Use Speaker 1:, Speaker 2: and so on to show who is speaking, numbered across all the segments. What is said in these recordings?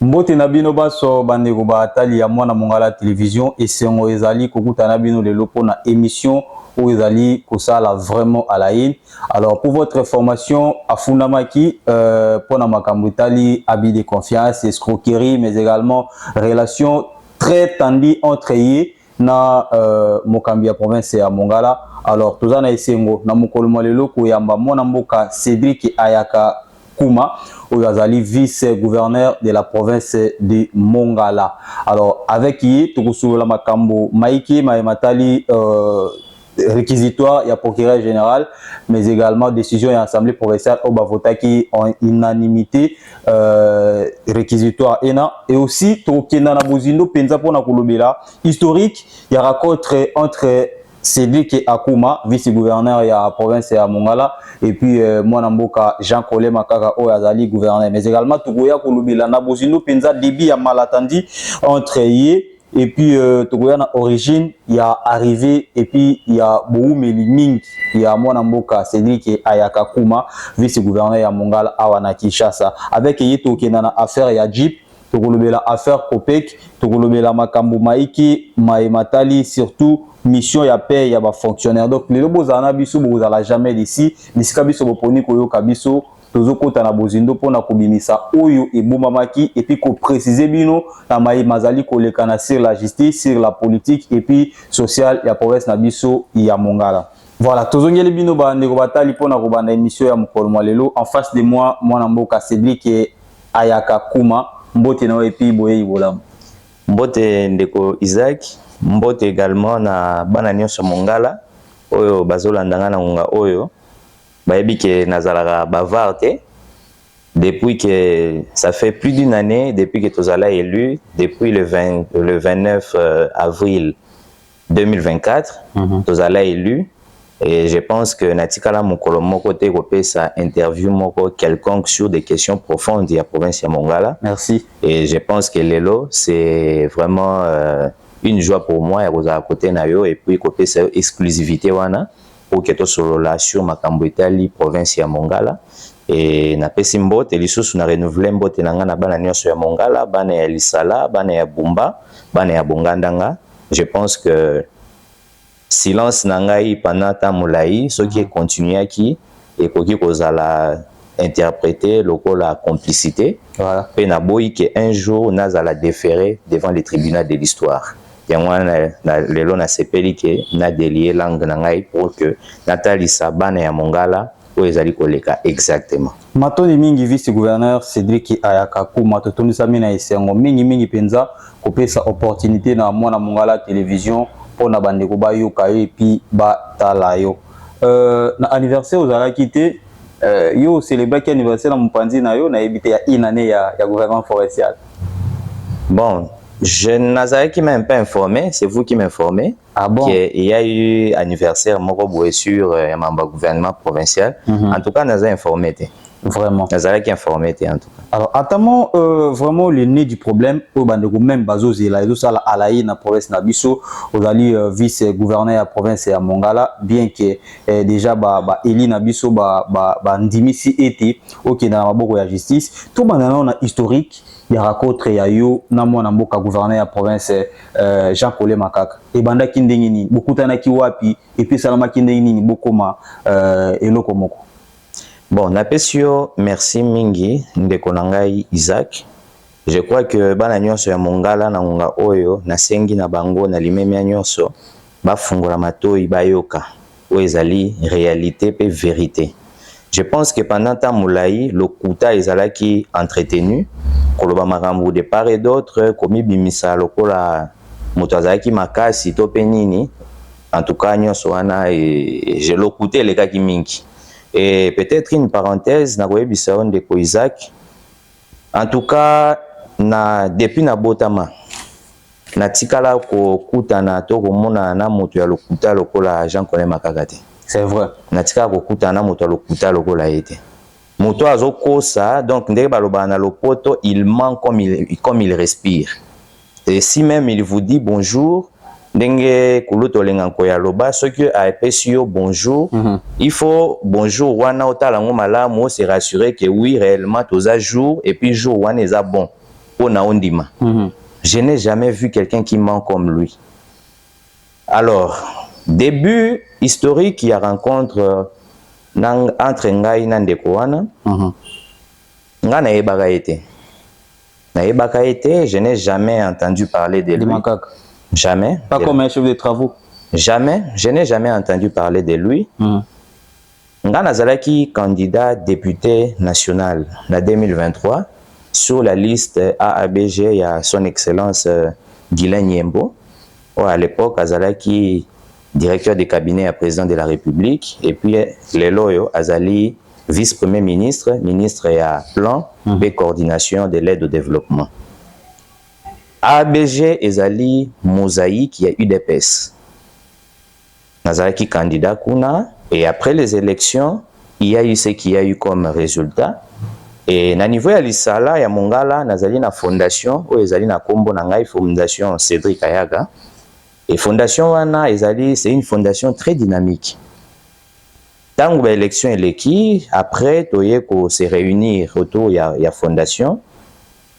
Speaker 1: Mbote na bino baso bandeko batali ya mwana mongala télévision esengo ezali kokutana bino lelo pona émission où ezali kosala vraiment à la une. Alors pour votre information afundamaki pona makambo etali abus de confiance, escroquerie mais également relation très tendue entre ye na mokambi ya province ya Mongala. Alors tozana esengo na mokolo lelo koyamba mwana mboka Cédric Ayaka Kouma, Oyazali, vice-gouverneur de la province de Mongala. Alors, avec qui, Tokusula Makambo, Maïki, Maïmatali, réquisitoire, il y a procureur général, mais également décision et assemblée provinciale au Bavotaki en unanimité, réquisitoire ENA, et aussi Tokena Nabuzindo, Penza Pona Kulubila, historique, il y a rencontre entre Cédric Akuma, vice-gouverneur de la province de Mongala, et puis Mwanamboka Jean-Colé Makaka Oyazali, gouverneur. Mais également, Togoya Kulubila Nabozino Penza, débit à malatandi entre Yé, et puis Togoya na origine, il y a arrivé, et puis il y a Boumeli Ming, il y a Mwanamboka Cédric Ayaka Kuma, vice-gouverneur de Mongala Awana Kinshasa. Avec Yé Tokena na affaire, il y a Jeep, Tokolobela affaire Kopek, Tokolobela Makambo Maiki, Maïmatali, surtout mission ya paix ya ba fonctionnaire. Donc les bozana biso bozala jamais d'ici, bisika biso boponi koyo kabiso tozokota na bozindo pona kobimisa oyo ebomamaki et puis ko préciser bino na mazali kolekana sur la justice, sur la politique et puis sociale ya province na biso ya Mongala. Voilà, tozongeli bino ba ndeko batali pona ko banda émission ya mokolo lelo. En face de moi, mwana mboka Cédric Ayaka Kouma, mbote na et puis boye ibolam.
Speaker 2: Mbote ndeko Isaac, mbote également na bana nyonso Mongala oyo bazolandanga na ngonga oyo bayebi ke nazalaka bavard te depuis que ça fait plus d'une année depuis que tozala élu depuis le 29 avril 2024 tozala élu. Et je pense que natikala mokolo moko te kopesa interview moko quelconque sur des questions profondes de la province de Mongala.
Speaker 1: Merci.
Speaker 2: Et je pense que lelo c'est vraiment une joie pour moi et à côté nayo et puis côté cette exclusivité wana pour que to solo là sur makambo etali province ya Mongala et na pesi mbote lisusu na renouveler mbote nanga na bana nyonso ya Mongala, bana ya Lisala, bana ya Bumba, bana ya Bongandanga. Je pense que silence nangai pendant ta moulaï ce qui est continué qui et koki kozala interpréter la complicité voilà. Et na boyi que un jour nazala déféré devant les tribunaux de l'histoire yango na lelo na sepeli ke na délier langue nangai pour que Nathalie Sabana ya Mongala o ezali koleka exactement
Speaker 1: matoni mingi vice-gouverneur Cédric Ayaka Kouma totonisa mina esengo mingi penza kopesa opportunité na mwana Mongala télévision pona bandeko bayoka et puis batala yo na anniversaire ozala quitté yo célébrer anniversaire na mopanzi na yo na ebité ya une année ya gouvernement forestier.
Speaker 2: Bon, je n'azai qui m'a un peu informé, c'est vous qui m'informez.
Speaker 1: Ah bon?
Speaker 2: Qu'il y a eu anniversaire moko sur un gouvernement provincial. En tout cas, n'azai informé.
Speaker 1: Vraiment.
Speaker 2: N'azai qui informé en tout cas.
Speaker 1: Alors, attends, vraiment le nez du problème, au bandeko même bazo zela ezo sala alaï na province na biso, ozali vice-gouverneur ya province ya Mongala, bien que déjà ba eli na biso ba ndimisi ete OK na maboko ya justice, tout bandana na historique ya racontre ya yo na mwana mboka gouverneur ya province Jean-Colé Makaka. Et banda kindenge nini, bokutana ki wapi et puis salama kindenge nini bokoma eloko moko.
Speaker 2: Bon, napesio merci mingi ndeko nangai Isaac. Je crois que bana nyonso ya Mongala na ngonga oyo na sengi na bango na limemia nyonso ba fungola matoi bayoka o ezali réalité pe vérité. Je pense que pendant ta moulaï lokuta ezalaki entretenu koloba makambo de part et d'autre komi bimisa lokola moto azalaki makasi to penini en tout cas nyonso wana et je lokuté les kaki mingi. Et peut-être une parenthèse, na koyebisa ndeko Isaac. En tout cas, depuis na botama, na tikala ko kutana to komona na moto ya lokuta lokola Jean-Colé Makaka te.
Speaker 1: C'est vrai.
Speaker 2: Na tikala ko kutana moto ya lokuta lokola ete. Moto azokosa, donc ndenge baloba na lopoto, il ment comme il respire. Et si même il vous dit bonjour, ndenge kuluto lenganko ya loba ce que a epesio bonjour il faut bonjour wana otala ngo malamu se rassurer que oui réellement tous à jour et puis jour wana eza bon Pona Ondima. Je n'ai jamais vu quelqu'un qui ment comme lui. Alors, début historique, il y a rencontre entre Ngai et Ndeko wana. Nga na yebaka ete. Na yebaka ete, je n'ai jamais entendu parler de lui. Jamais.
Speaker 1: Pas comme un chef de travaux.
Speaker 2: Jamais. Je n'ai jamais entendu parler de lui. Nga nazalaki candidat député national en 2023 sur la liste AABG, il y a son excellence Guilain Nyembo. À l'époque, azalaki directeur de cabinet à président de la République, et puis les loyo azali vice-premier ministre, ministre à plan et coordination de l'aide au développement. ABG ezali mosaïque, il y a UDPS. Nazalaki candidat kuna, et après les élections, il y a eu ce qu'il y a eu comme résultat. Et na niveau ya lisala ya mongala nazali na fondation o ezali na kombo na ngai fondation Cédric Ayaga. Et fondation wana ezali, c'est une fondation très dynamique. Tango ba élection eleki, après toye ko se réunir autour ya fondation,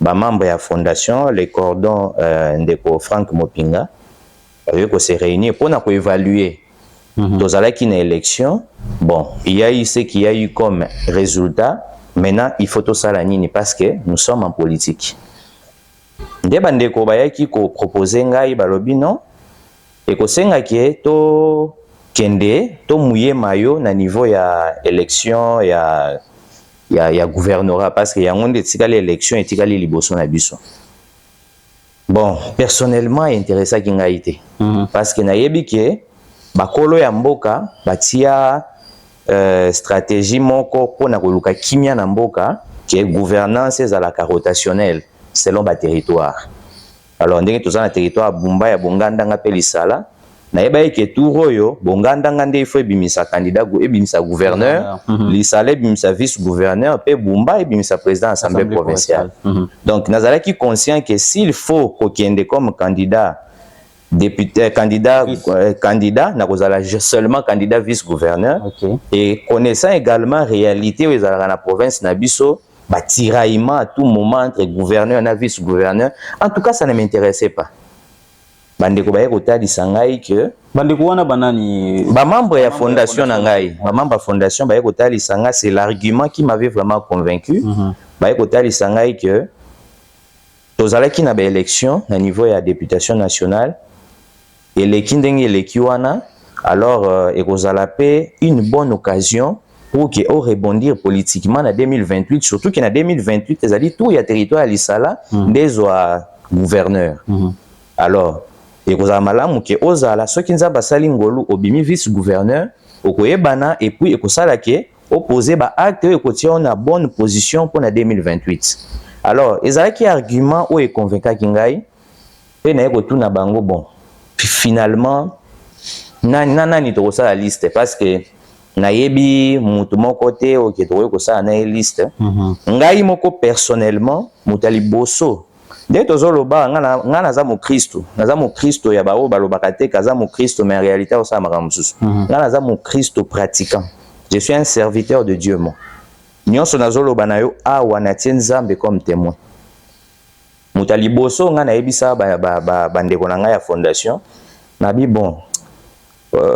Speaker 2: ba membre ya fondation, les cordons ndeko Frank Mopinga, toye ko se réunir pour na ko évaluer. Tozalaki na élection, bon, il y a eu ce qu'il y a eu comme résultat. Maintenant, il faut tout ça la nini parce que nous sommes en politique. Nde bandeko bayaki ko proposer ngai balobi non. Et que senga qui to kende to mouye mayo na niveau ya élection ya gouvernorat parce que ya ngonde tikali élection et tikali liboso na biso. Bon, personnellement intéressant ki ngai te parce que na yebi ke bakolo ya mboka batia stratégie moko pona koluka kimia na mboka qui est gouvernance ezalaka rotationnelle selon ba territoire. Alors, ndenge toza na territoire Bumba ya Bonganda nga pe lisala, na yeba eke touro yo, Bonganda nga nde ifo ebimisa candidat ebimisa gouverneur, lisala ebimisa vice-gouverneur, pe Bumba ebimisa président assemblée provinciale. Donc, nazalaki conscient que s'il faut kokende comme candidat, député, candidat, na kozala seulement candidat vice-gouverneur, et connaissant également réalité où ezalaka na province na biso, tiraillement à tout moment entre gouverneur et vice-gouverneur. En tout cas, ça ne m'intéressait pas. Bandeko baye kotali sangai que
Speaker 1: bandeko wana banani
Speaker 2: ba membre ya fondation nangai, ba membre fondation baye kotali sangai, c'est l'argument qui m'avait vraiment convaincu. Baye kotali sangai que tozalaki na ba élection na niveau ya députation nationale et les kindenge eleki wana, alors ekozala pe une bonne occasion pour que on rebondir politiquement en 2028, surtout qu'en 2028, les alliés tout y a territoire à l'Issala, des gouverneurs. Alors, et que malamu que ozala ceux qui n'ont pas sali ngolu obimi vice-gouverneur, okoyebana et puis ekosala ke opposé ba acte et kotia on a bonne position pour la 2028. Alors, ezala ki argument ou est convaincant kingai et na eko tout na bango bon. Finalement, nani to la liste parce que na yebi mutu moko te oke toye kosala na liste ngai moko personnellement mutali boso nde tozoloba nga naza mo Kristo ya bao balobaka te kaza mo Kristo mais en réalité osala makambo mosusu nga naza mo Kristo pratiquant, je suis un serviteur de Dieu moi nyonso nazoloba na yo awa natie Nzambe comme témoin mutali boso nga nayebisa bandeko na ngai ya fondation nabi bon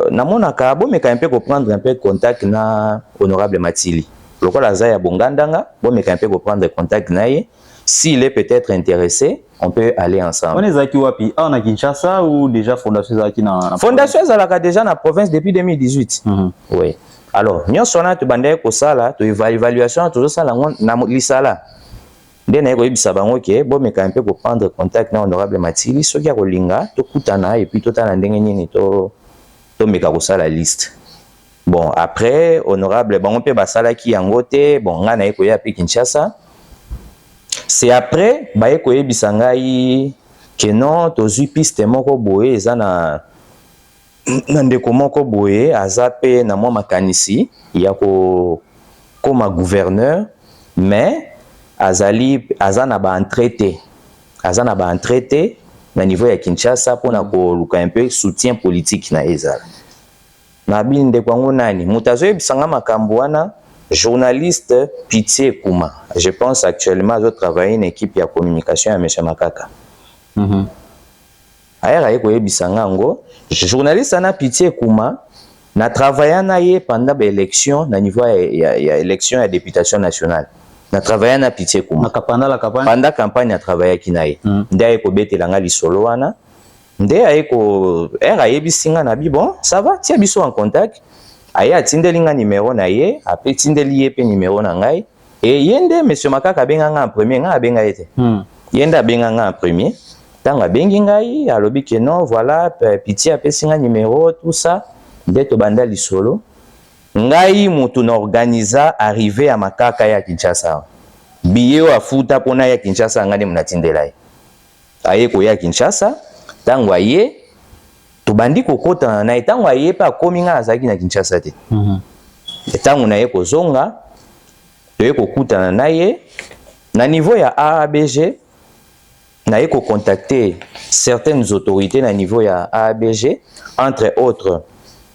Speaker 2: namonaka bomeka un peu comprendre un peu contact na honorable Matili lokola za ya Bongandanga bomeka un peu comprendre contact na ye s'il est peut-être intéressé on peut aller ensemble.
Speaker 1: On est zaki wapi on a Kinshasa ou déjà fondation zaki na
Speaker 2: fondation zalaka déjà na province depuis 2018. Oui, alors nyonso na to bande ko sala to évaluation to sala na lisala nde na ko yebisa bango ke bomeka un peu comprendre contact na honorable Matili soki ya kolinga to kutana et puis to tana ndenge nini to meka la liste. Bon, après, honorable, bon, on peut basala ki yangote, bon, nga na ekoya pi Kinshasa. C'est après, ba ekoye bisangai, que non, tozu piste moko boye, eza na ndeko moko boye, azape na mwa makanisi, ya ko koma gouverneur, mais azana ba entraité. Azana ba entraité, na niveau ya Kinshasa pour na ko luka un peu soutien politique na ezala. Na binde kwango nani mutazo ebisanga makambo wana journaliste Pitié Kouma. Je pense actuellement à travailler une équipe de communication à M. Makaka. Ailleurs, journaliste Ana Pitié Kouma na travaillé na ye pendant l'élection na niveau ya élection à députation nationale. Na travaillé na Pitié Kouma.
Speaker 1: Pendant la campagne.
Speaker 2: Pendant campagne na travaillé kinaye. Ndé ko betelanga lisolo wana. Ndé ayeko bisinga na bi bon, ça va, tia biso en contact. Aya tindelinga numéro na ye, après tindeli ye pe numéro na ngai. Et yende monsieur Makaka benga nga en premier, nga benga ete. Yenda benga nga en premier. Tanga bengi ngai, alobi que non, voilà, Pitié apesi nga numéro, tout ça. Ndé to banda lisolo. Ngai mutu na organisa arrivé à Makaka ya Kinshasa. Biye wa futa pona ya Kinshasa ngani munatindela ye. Aye ko ya Kinshasa, tango aye tobandi kokota na tango aye pa komi nga azaki na Kinshasa te. Tango na ye kozonga, to ye kokutana na ye na niveau ya AABG, na ye ko contacter certaines autorités na niveau ya AABG, entre autres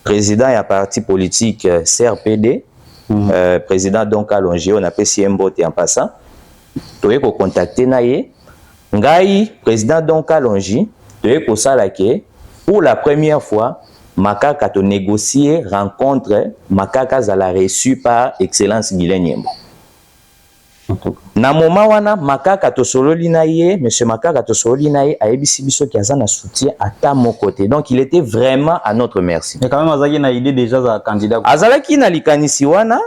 Speaker 2: président ya parti politique CRPD, président donc Alongi, on appelle Siembote en passant. Tu es contacté na ye. Ngai, président donc Alongi, tu es salake pour la première fois, Makaka to négocié rencontre Makaka zala reçu par Excellence Guilain Nyembo. Na moment wana Makaka to sololi na ye, monsieur Makaka to sololi na ye a ebisi biso ki aza na soutien à mon côté. Donc il était vraiment à notre merci.
Speaker 1: Mais quand même azaki na idée déjà za candidat.
Speaker 2: Azalaki na likanisi wana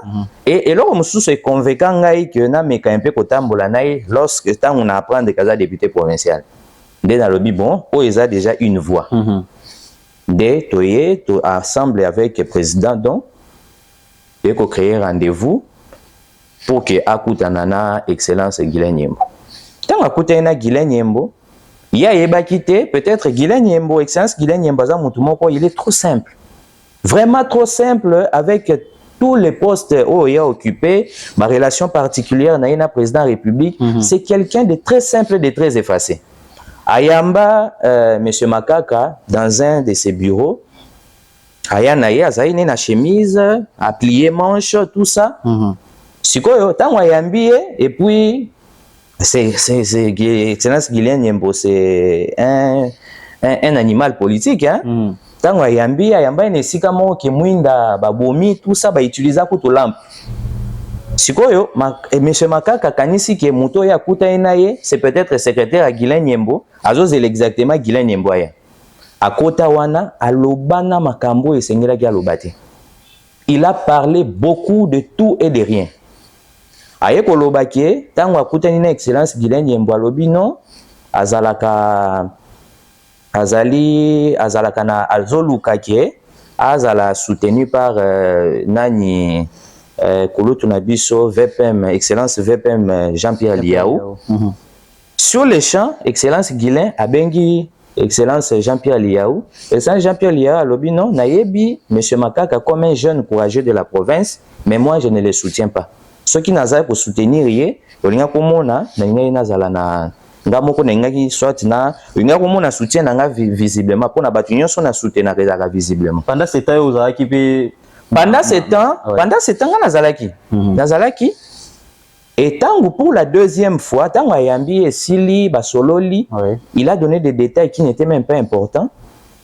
Speaker 2: et loko mususu e convaincant ngai que na meka un peu kotambola na ye lorsque tant on apprend de kaza député provincial. Dès dans le bon, o eza déjà une voix. Dès toye to ensemble avec le président donc et ko créer rendez-vous pour que akutanana Excellence Guilain Nyembo. Tant akutana Guilain Nyembo, ya yeba quitté peut-être Guilain Nyembo, Excellence Guilain Nyembo za mutu moko, il est trop simple. Vraiment trop simple avec tous les postes où il a occupé, ma relation particulière na président de la République, c'est quelqu'un de très simple, de très effacé. Ayamba monsieur Makaka dans un de ses bureaux, ayanaye azaine na chemise, à plier manche, tout ça. Sikoyo tango ayambi et puis c'est Excellence Guilain Nyembo, c'est un animal politique hein. Tango ayambi ine sika mo ke mwinda babomi tout ça ba utiliser ko to lampe. Sikoyo monsieur Makaka kanisi ke muto ya kuta enaye, c'est peut-être secrétaire à Guilain Nyembo, azoze exactement Guilain Nyembo ya. Akota wana alobana makambo esengela ki alobate. Il a parlé beaucoup de tout et de rien. Aye kolobaki tango akutani na Excellence Guilain Nyembo alobi non azalaka na azoluka ke azala soutenu par nani kulutu na biso VPM Excellence VPM Jean-Pierre Liaou. Sur les champs Excellence Guilain abengi Excellence Jean-Pierre Liaou. Et ça Jean-Pierre Liaou alobi non nayebi monsieur Makaka comme un jeune courageux de la province, mais moi je ne le soutiens pas. Ceux qui n'azali pour soutenir ye, olinga komona na ngai nazala na ngamoko na ngai soit na olinga komona soutien na nga visiblement pour na batu nyonso na soutenir ezaka visiblement.
Speaker 1: Pendant ce temps ozalaki pe
Speaker 2: pendant ce temps nazalaki et tango pour la deuxième fois tango ayambi esili basololi, il a donné des détails qui n'étaient même pas importants.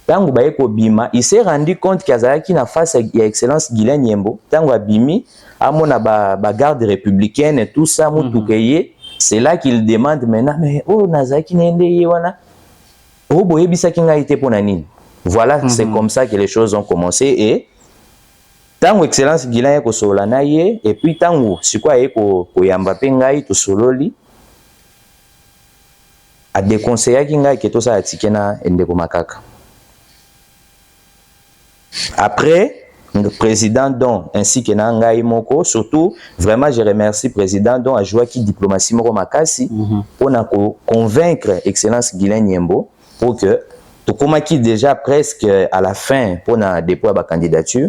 Speaker 2: Tango baye ko bima, il s'est rendu compte qu'azalaki na face ya Excellence Guilain Nyembo, tango abimi amona ba garde républicaine et tout ça mutukeye, c'est là qu'il demande maintenant mais oh nazaki nende ye wana oh boye bisaki nga ite pona nini. Voilà, c'est comme ça que les choses ont commencé et tango Excellence Guilain ko sola na ye et puis tango sikwa ye ko yamba pe ngai to sololi a déconseiller ki ngai ke to sa atikena Ndeko Makaka. Après, le président Don ainsi que Nangaï Moko, surtout, vraiment, je remercie le président Don à jouer qui diplomatie Moko Makasi pour convaincre Excellence Guilain Nyembo pour que, tout comme qui déjà presque à la fin pour déployer la candidature,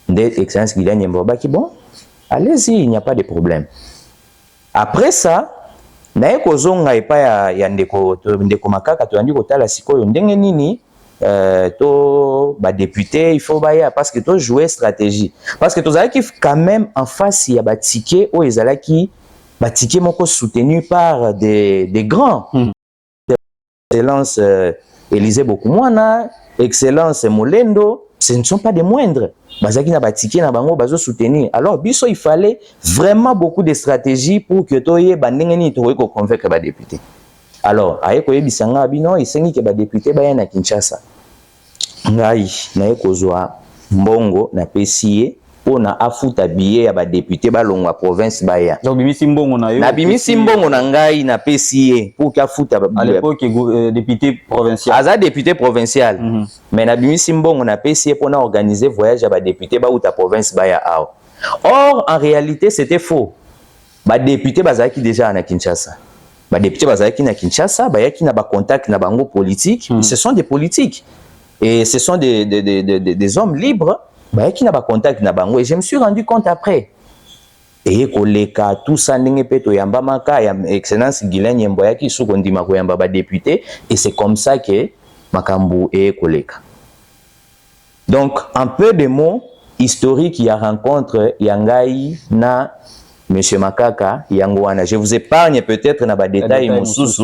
Speaker 2: d'Excellence Guilain Nyembo, bah qui bon, allez-y, il n'y a pas de problème. Après ça, naye kozonga epa ya Ndeko Makaka to andi kotala sikoyo ndenge nini to ba député il faut baya parce que to jouer stratégie parce que tozalaki quand même en face ya ba ticket o ezalaki ba ticket moko soutenu par des grands excellence Élisée Bokumwana, excellence Molendo, ce ne sont pas des moindres. Bazaki na ba ticket na bango bazo soutenir. Alors biso il fallait vraiment beaucoup de stratégies pour que toye bandengeni to ko convaincre ba député. Alors aye ko yebisanga bino isengi ke ba député ba na Kinshasa. Ngai na ekozwa mbongo na PCA pona afuta billet ya ba député balongwa province baya.
Speaker 1: Donc bimisi mbongo na yo.
Speaker 2: Na bimisi mbongo na ngai na PCA pour kafuta
Speaker 1: à l'époque député provincial.
Speaker 2: Aza député provincial. Mais na bimisi mbongo na PCA pona organiser voyage ya ba député ba uta province baya ao. Or en réalité c'était faux. Ba député bazaki déjà na Kinshasa. Ba député bazaki na Kinshasa, ba yaki na ba contact na bango politique, ce sont des politiques. Et ce sont des hommes libres, bah, qui n'a pas contact na bango. Et je me suis rendu compte après. Et koleka tout ça ndenge peto yamba maka ya excellence Guilain Yemboya qui sous kondima ko yamba ba député et c'est comme ça que makambu et koleka. Donc un peu de mots historiques il y a rencontre yangai na Monsieur Makaka Yangwana. Je vous épargne peut-être na ba détails mususu.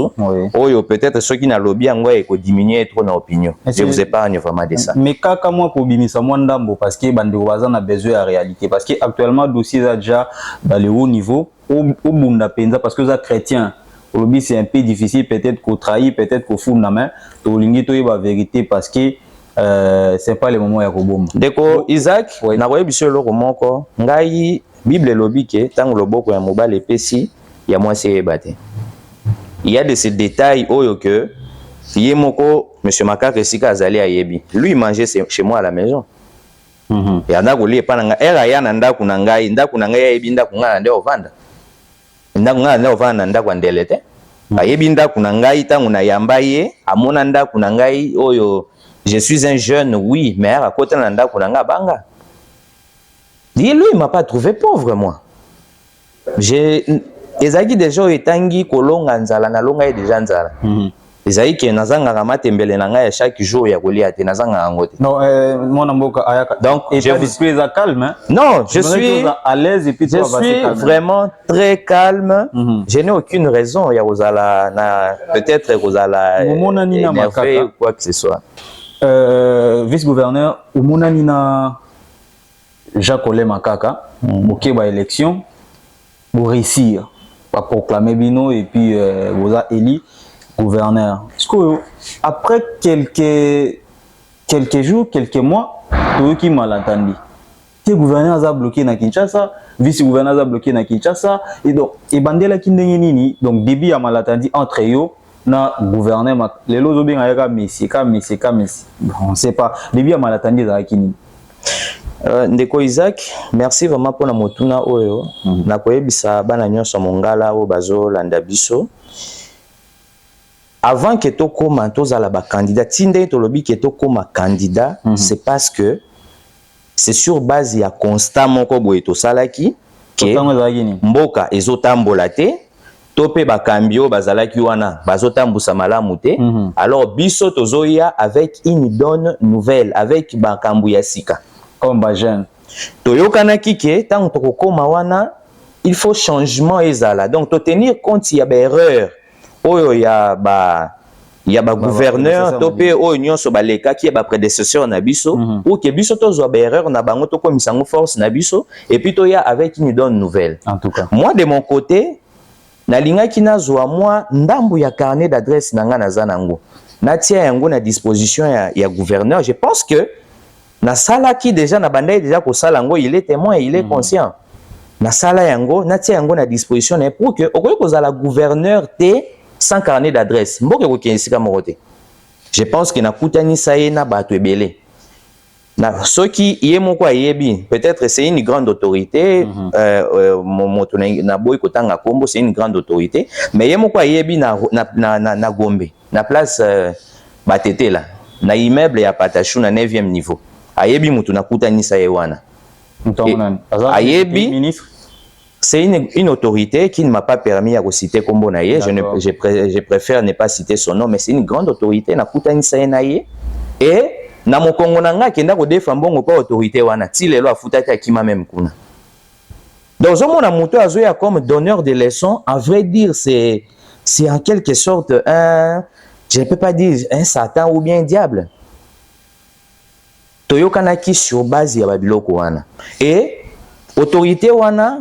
Speaker 2: Oyo peut-être ceux qui na lobby yango et ko diminuer trop na opinion. Je vous épargne vraiment de ça.
Speaker 1: Mais kaka moi ko bimisa mwandambo parce que bande baza na besoin à réalité parce que actuellement dossier ça déjà dans le haut niveau au bunda penza parce que ça chrétien. Lobby c'est un peu difficile peut-être qu'on trahit peut-être qu'on fout na main to lingi to yeba vérité parce que c'est pas le moment ya ko bomba.
Speaker 2: Deko Isaac na ko yebisio loko moko ngai Bible lobby ke tango loboko ya mobile pesi ya mwasi ebate. Il y a de ces détails oyo que yemoko monsieur Makaka sika azali ayebi. Lui mangeait chez moi à la maison. Et anda ko li pa nga era ya na ndaku na ngai ayebi ndaku nga nde ovanda. Ndaku nga nde ovanda ndaku ndelete. Ayebi ndaku na ngai tango na yamba ye amona ndaku na ngai oyo je suis un jeune oui mais à côté na ndaku na nga banga. Lui, il m'a pas trouvé pauvre, moi. Ezaki déjà etangi kolonga nzala na longa déjà nzala. Ezaki ke nazanga ramate mbele na ngai chaque jour ya kolia te nazanga ngote.
Speaker 1: Non, mon amboka ayaka. Donc, je suis calme. Hein?
Speaker 2: Non, je suis
Speaker 1: à l'aise et puis
Speaker 2: je suis vraiment très calme. Je n'ai aucune raison ya kozala na peut-être kozala énervé ou quoi que ce soit.
Speaker 1: Vice-gouverneur Omonani na Jacques Olé Makaka, ok, bah élection, pour réussir, pour proclamer Bino et puis vous a élu gouverneur. Est-ce que après quelques jours, quelques mois, tout qui malentendu, le gouverneur a bloqué na Kinshasa, vice-gouverneur a bloqué na Kinshasa, et donc et bandela kindengenini, donc début à malentendu entre eux. Na gouverneur, les lots bien avec Messi, on sait pas. Début à malentendu dans Kini.
Speaker 2: Ndeko Isaac, merci vraiment pour la motuna oyo. Na koyebisa bana nyonso mongala o bazo landa biso. Avant que to koma tozala ba candidat, tinde to lobi que to koma candidat, c'est parce que c'est sur base ya constat moko boye to salaki que mboka ezotambola te, topé ba kambio bazalaki wana bazotambusa malamu te. Alors biso tozoya avec une bonne nouvelle, avec ba kambu ya sika.
Speaker 1: Comme Bajen.
Speaker 2: Toyokana kike, tant que koma wana, il faut changement ezala. Donc, to tenir compte il y a des erreurs. Oyo ya ba gouverneur, topé oyo nyonso baleka qui est ba prédécesseur na biso, ou que biso to zo ba erreur na bango to komisango force na biso, et puis to ya avec une bonne nouvelle.
Speaker 1: En tout cas.
Speaker 2: Moi de mon côté, na linga kina zo moi ndambu ya carnet d'adresse nanga na zanango. Na tia yango na disposition ya gouverneur, je pense que na sala qui déjà na bandai déjà ko sala ngo il est témoin, il est conscient. Na sala yango na tia yango na disposition pour que okoyi kozala gouverneur te sans carnet d'adresse. Mboke ko kinsika morote. Je pense que na kutani saye na bato ebele. Na soki yemoko ayebi, peut-être c'est une grande autorité, moto na boy kotanga kombo c'est une grande autorité, mais yemoko ayebi na Gombe, na place batete là, na immeuble ya Patachou na 9e niveau. Ayebi mutu nakutanisa ye wana. Ayebi c'est une autorité qui ne m'a pas permis de citer kombo na ye. Je préfère ne pas citer son nom, mais c'est une grande autorité nakutanisa ye na ye. et na mokongo na nga kenda ko defa mbongo pa autorité wana ti lelo afutaki akima même kuna. Donc mon moto azoya comme donneur de leçons, à vrai dire c'est en quelque sorte un, je ne peux pas dire un satan ou bien un diable. Toyokanaki sur base ya babiloko wana. Et autorité wana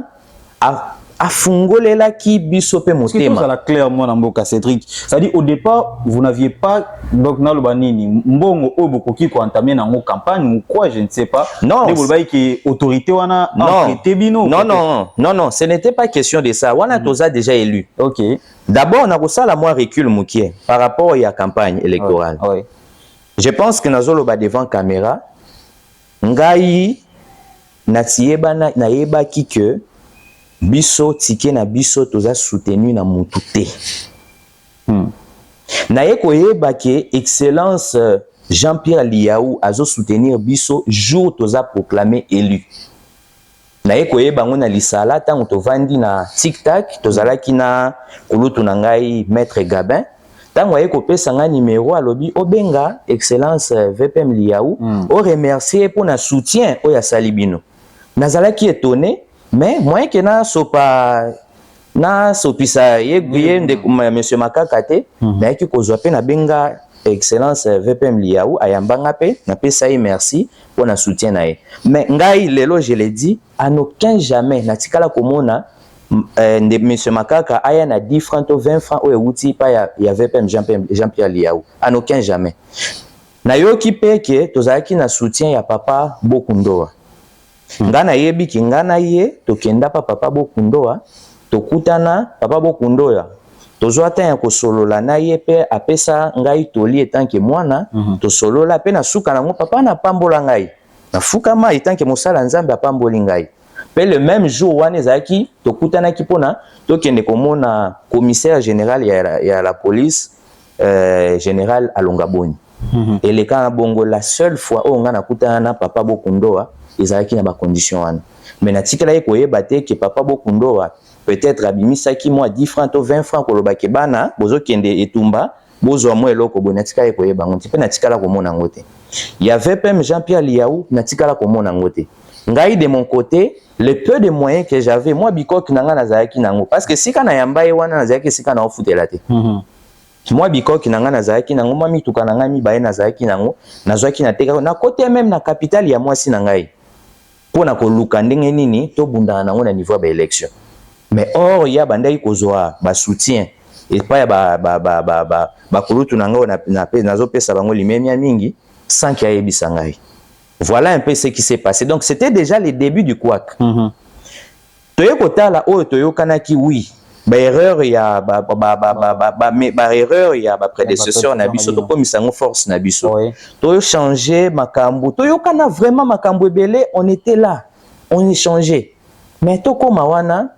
Speaker 2: a fungolela ki biso pe motema.
Speaker 1: C'est la clairement dans Mboka Cédric. C'est-à-dire au départ, vous n'aviez pas donc na lobanini mbongo obokoki ko entamer na campagne ou quoi, je ne sais pas.
Speaker 2: Non.
Speaker 1: Que autorité wana
Speaker 2: non. Non, ce n'était pas question de ça. Wana toza déjà élu.
Speaker 1: OK.
Speaker 2: D'abord, on a reçu la moi recul moukier par rapport à la campagne électorale.
Speaker 1: Oui.
Speaker 2: Je pense que nazoloba devant caméra ngai natiyeba na yeba ki que biso tike na biso toza soutenu na mutu te. Na ye koyeba ke excellence Jean-Pierre Liaou azo soutenir biso jour toza proclamé élu. Na ye koyeba ngona lisala tango tovandi na TikTok tozalaki na kulutu na ngai maître Gabin tango ye kopesa nga numéro alobi obenga excellence VPM Liaou o remercier pour na soutien o ya salibino. Nazalaki étonné mais moi que na sopa na sopisa ye de monsieur Makaka te na ki kozwa pe na benga excellence VPM Liaou ayambanga pe na pesa ye merci pour na soutien na ye. Mais ngai lelo je l'ai dit en aucun jamais na tikala komona de monsieur Makaka aya na 10 francs ou 20 francs ou euti pa ya VPM Jean-Pierre Liaou en aucun jamais. Na yoki pe ke tozalaki na soutien ya papa Bokundoa. Ngana yebi ki ngana ye tokenda pa papa Bokundoa tokutana papa Bokundoa tozwa ta ya kosolola na ye pe apesa ngai toli etanke mwana to solola pe na suka na ngo papa na pambola ngai na fukama etanke mosala nzambe apamboli ngai pe le même jour wana ezaki tokutana ki pona tokende komona commissaire général ya la police général Alonga Boni et le kana bongo la seule fois o ngana kutana na papa Bokundoa ezalaki na ba condition wana mais na tikala ye koyeba te ke papa Bokundoa peut-être abimisaki moi 10 francs ou 20 francs koloba ke bana bozo kende etumba bozo mo eloko bonatika ye koyeba ngote pe na tikala komona ngote il y avait même Jean-Pierre Liaou na tikala komona ngote ngai de mon côté le peu de moyens que j'avais moi bikok nanga nazalaki nango parce que sika na yamba ye wana nazalaki sika na ofutela te moi bikok nanga nazalaki nango mami tuka nanga mi baye nazalaki nango nazwaki na teka na côté même na capitale ya mwasi na ngai pona ko luka ndenge nini to bunda nango na niveau ba élection. Mais or ya bandai kozwa ba soutien et pas ya ba kulutu nango na zo pesa bango limemia mingi sans qu'il y ait bisangai. Voilà un peu ce qui s'est passé. Donc c'était déjà le début du couac. Toyo kotala o toyo kanaki oui. Ba erreur ya erreur ya ba prédécesseur na biso to komisango force na biso. Toyo changer makambo. Toyo kana vraiment makambo belé, on était là. On échangeait. Mais to koma wana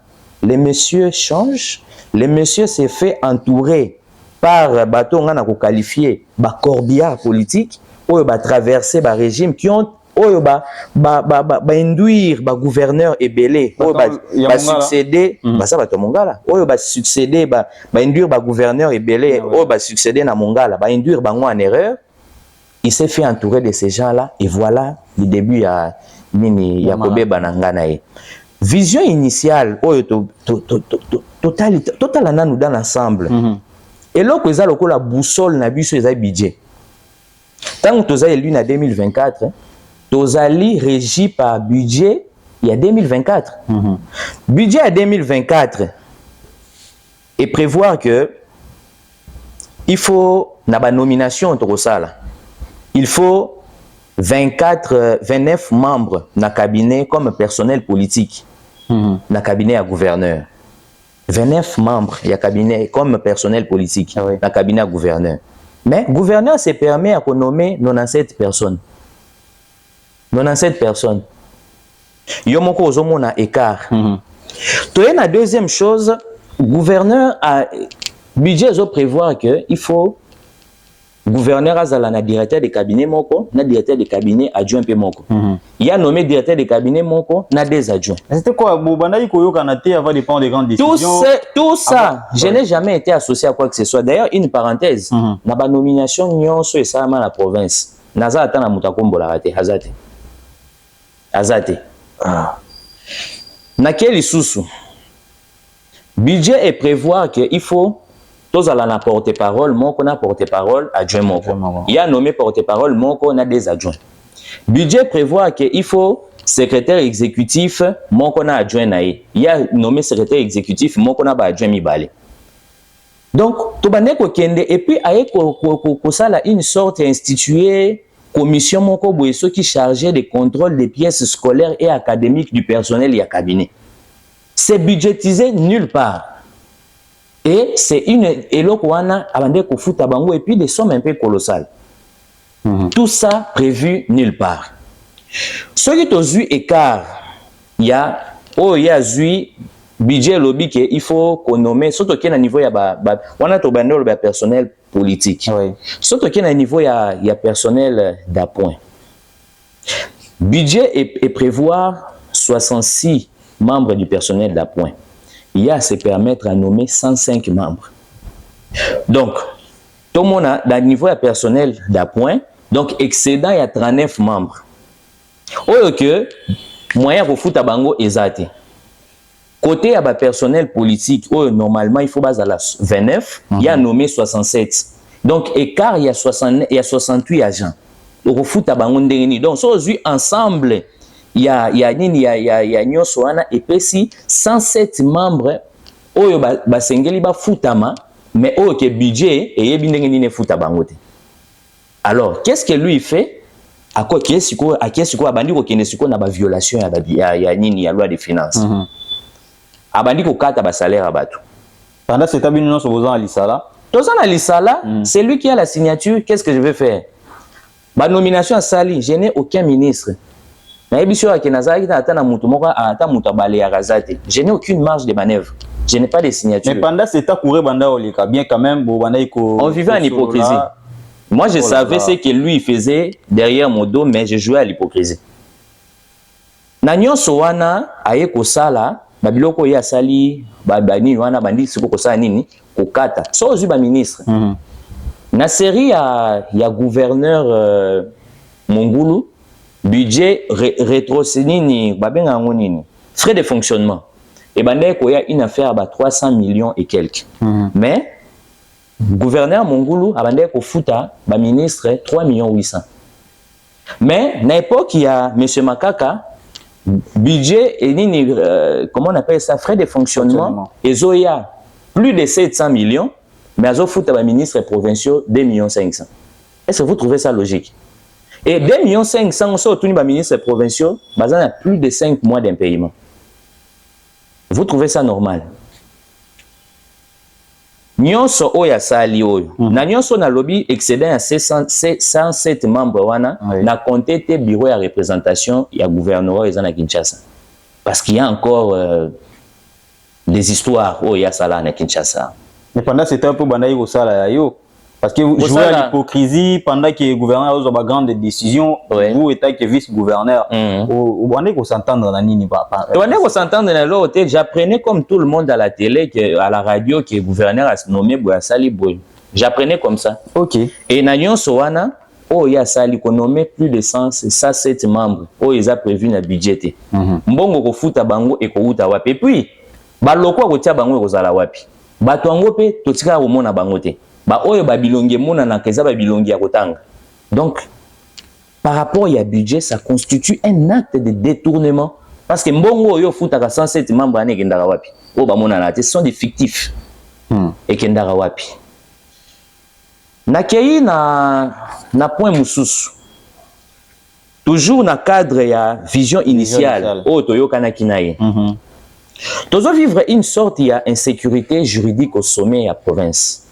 Speaker 2: les messieurs changent, les messieurs s'est fait entourer par bateau on a qualifié ba corbillard politique ou ba traverser ba régime qui ont induire ba gouverneur ebélé ou ba succéder ba ça bato mongala ou ba succéder ba induire ba gouverneur ebélé ou ba succéder na mongala ba induire bango en erreur. Il s'est fait entourer de ces gens-là et voilà le début ya nini ya kobeba na nganae. Vision initiale total nanu dans l'ensemble et là que ça la boussole na biso eza budget tant que toza élu na 2024 tozali régi par budget il y a 2024 budget à 2024 et prévoir que il faut na ba nomination to sala il faut 29 membres na cabinet comme personnel politique na cabinet à gouverneur 29 membres ya cabinet comme personnel politique na cabinet à gouverneur mais gouverneur se permet à nommer 97 personnes 97 personnes yo moko ozomona écart toye na deuxième chose gouverneur a budget zo prévoir que il faut gouverneur azala na directeur de cabinet moko na directeur de cabinet adjoint pe moko il a nommé directeur de cabinet moko na des adjoints.
Speaker 1: C'était quoi bobandai koyoka na te avant de prendre des grandes décisions.
Speaker 2: Tout ça je n'ai jamais été associé à quoi que ce soit. D'ailleurs une parenthèse na ba nomination nyonso et ça ma la province naza ata na muta kombola te azate azate na quel lisusu budget et prévoir que il faut tous à la porte-parole moko na porte-parole adjoint moko il y a nommé porte-parole moko na des adjoints budget prévoit que il faut secrétaire exécutif moko na adjoint na il y a nommé secrétaire exécutif moko na ba adjoint mibale. Donc to bande ko kende et puis aye ko sala une sorte instituée commission moko boyeso qui chargeait des contrôles des pièces scolaires et académiques du personnel et à cabinet. C'est budgétisé nulle part. Et c'est une eloko wana abande ko futa bango et puis des sommes un peu colossales. Tout ça prévu nulle part. Ce qui est vu écart, il y a budget lobby que il faut qu'on nomme surtout qu'il y a un niveau on a tout le personnel politique. Oui. Surtout qu'il y a un niveau il y a personnel d'appoint. Budget est prévoir 66 membres du personnel d'appoint. Il y a à se permettre à nommer 105 membres. Donc tout le monde a dans le niveau personnel d'appoint, donc excédent il y a 39 membres. Ok, moyen pour foutre à bango ezate. Côté à personnel politique, normalement il faut baser à la 29, il y a nommé 67. Donc écart il y a 68 agents. Au foot à bango ndengeni. Donc so ensemble il y a nyoswana et puis 107 membres oyo ba sengeli ba futama mais ok budget et yebi ndengeni ne futa bango te. Alors qu'est-ce que lui il fait? À quoi qu'est-ce qu'on a bandi ko kene siko na ba violation ya nini ya loi de finances. A bandi ko kata ba salaire à batou.
Speaker 1: Pendant cette abini non so besoin à l'isala.
Speaker 2: Toza na l'isala, c'est lui qui a la signature, qu'est-ce que je vais faire? Ba nomination à Sali, je n'ai aucun ministre. Na ebisio ya kenazaki ata na mutu moko ata mutu balé ya razate. Je n'ai aucune marge de manœuvre. Je n'ai pas de signature.
Speaker 1: Mais pendant cet couré banda olika bien quand même bo banda iko.
Speaker 2: On vivait en hypocrisie. Moi, je savais ce que lui faisait derrière mon dos, mais je jouais à l'hypocrisie. Nanyo sowana aye kosala, babiloko ya sali, babani wana bandi siko kosala nini, kokata. So ozu ba ministre. Na série ya gouverneur Mongulu, budget rétrocédini, babenga nini, frais de fonctionnement. Et bande ko ya une affaire à 300 millions et quelques. Mais gouverneur Mongulu abandé ko futa ba ministre 3 800 000. Mais à l'époque il y a monsieur Makaka budget et nini comment on appelle ça frais de fonctionnement et zoya plus de 700 millions mais azo futa ba ministre provinciaux 2 500 000. Est-ce que vous trouvez ça logique? Et 2 500 000 on sort tous ba ministres provinciaux bazan a plus de 5 mois d'impayement. Vous trouvez ça normal? Nyonso oya sali oyo na nyonso na lobby excédent à 107 membres wana na compté te bureau ya représentation ya gouvernement ezana Kinshasa parce qu'il y a encore des histoires oya sala na Kinshasa.
Speaker 1: Mais pendant ce temps pour banda yo sala yo parce que vous jouez à l'hypocrisie pendant que le gouverneur a une grande décision, vous étant que vice-gouverneur, vous allez s'entendre dans nini pas.
Speaker 2: Vous allez s'entendre dans l'autre. J'apprenais comme tout le monde à la télé, à la radio, que le gouverneur a nommé Boyassali Boy. J'apprenais comme ça. Ok. Et Nagnon Sowana, il y a sali qu'on nommé plus de 107 membres. Ils ont prévu le budget. Mbongo ko futa bango et ko uta wapi. Et puis, baloko ko tia bango ko zala wapi. Batuango pe totika ko mona bango te. Ba oyo ba bilongi mona na keza ba bilongi ya kotanga. Donc par rapport à budget, ça constitue un acte de détournement parce que mbongo oyo futaka 107 membres ane kendara wapi. O ba mona na te sont des fictifs. Et kendara wapi. Nakei na point mususu. Toujours na cadre ya vision initiale o toyoka na kinaye. Tozo vivre une sorte ya insécurité juridique au sommet ya province.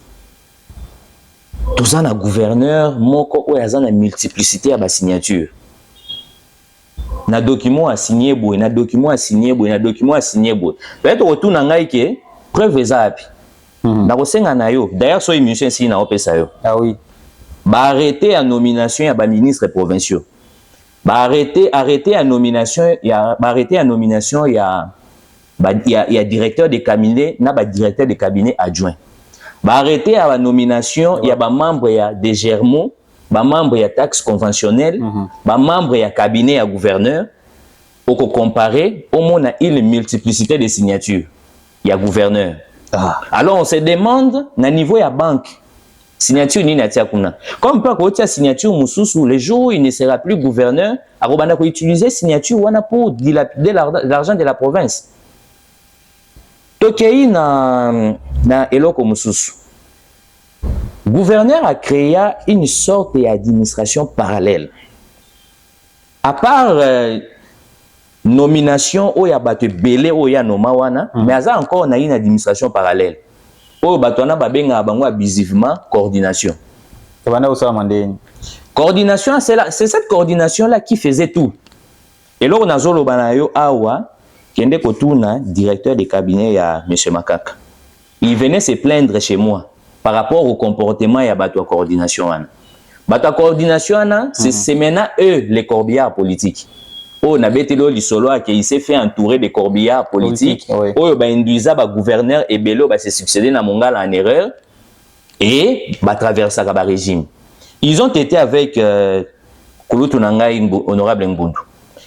Speaker 2: Tout ça na gouverneur moko oyo aza na multiplicité ya ba signature. Na document a signé boy, na document a signé boy, na document a signé boy. Peut-être retour na ngai ke preuve eza api. Na kosenga na yo. D'ailleurs so émission si na opesa yo.
Speaker 1: Ah oui.
Speaker 2: Ba arrêter à nomination ya ba ministres provinciaux. Ba arrêter à nomination ya directeur de cabinet na ba directeur de cabinet adjoint. Ba arrêter à la nomination, il y a des membres de Germo membre ya taxe conventionnelle, membre ya cabinet ya gouverneur, au comparer au moins une multiplicité de signatures ya gouverneur. Alors on se demande na niveau ya banque signature ni natia kuna. Comme pas ko tia signature mususu le jour où il ne sera plus gouverneur, akobanda ko utiliser signature wana pour dilapider l'argent de la province. Tokei na eloko mususu. Gouverneur a créé une sorte d'administration parallèle. À part nomination ou ya bato belé ou ya noma wana, mais aza encore na une administration parallèle. Ou bato wana babenga bango abusivement coordination. Coordination, c'est cette coordination là qui faisait tout. Et là on a zolo banayo awa kende kotuna directeur de cabinet ya monsieur Makaka. Il venait se plaindre chez moi par rapport au comportement ya bato ya coordination wana. Bato ya coordination wana, c'est maintenant eux les corbillards politiques. Oh, Nabetelo Lisolo il s'est fait entourer de corbillards politiques. Oh, bah induisa ba gouverneur et Bello bah se succéder na Mongala en erreur et bah traverser le régime. Ils ont été avec Kulutunanga honorable Ngundu.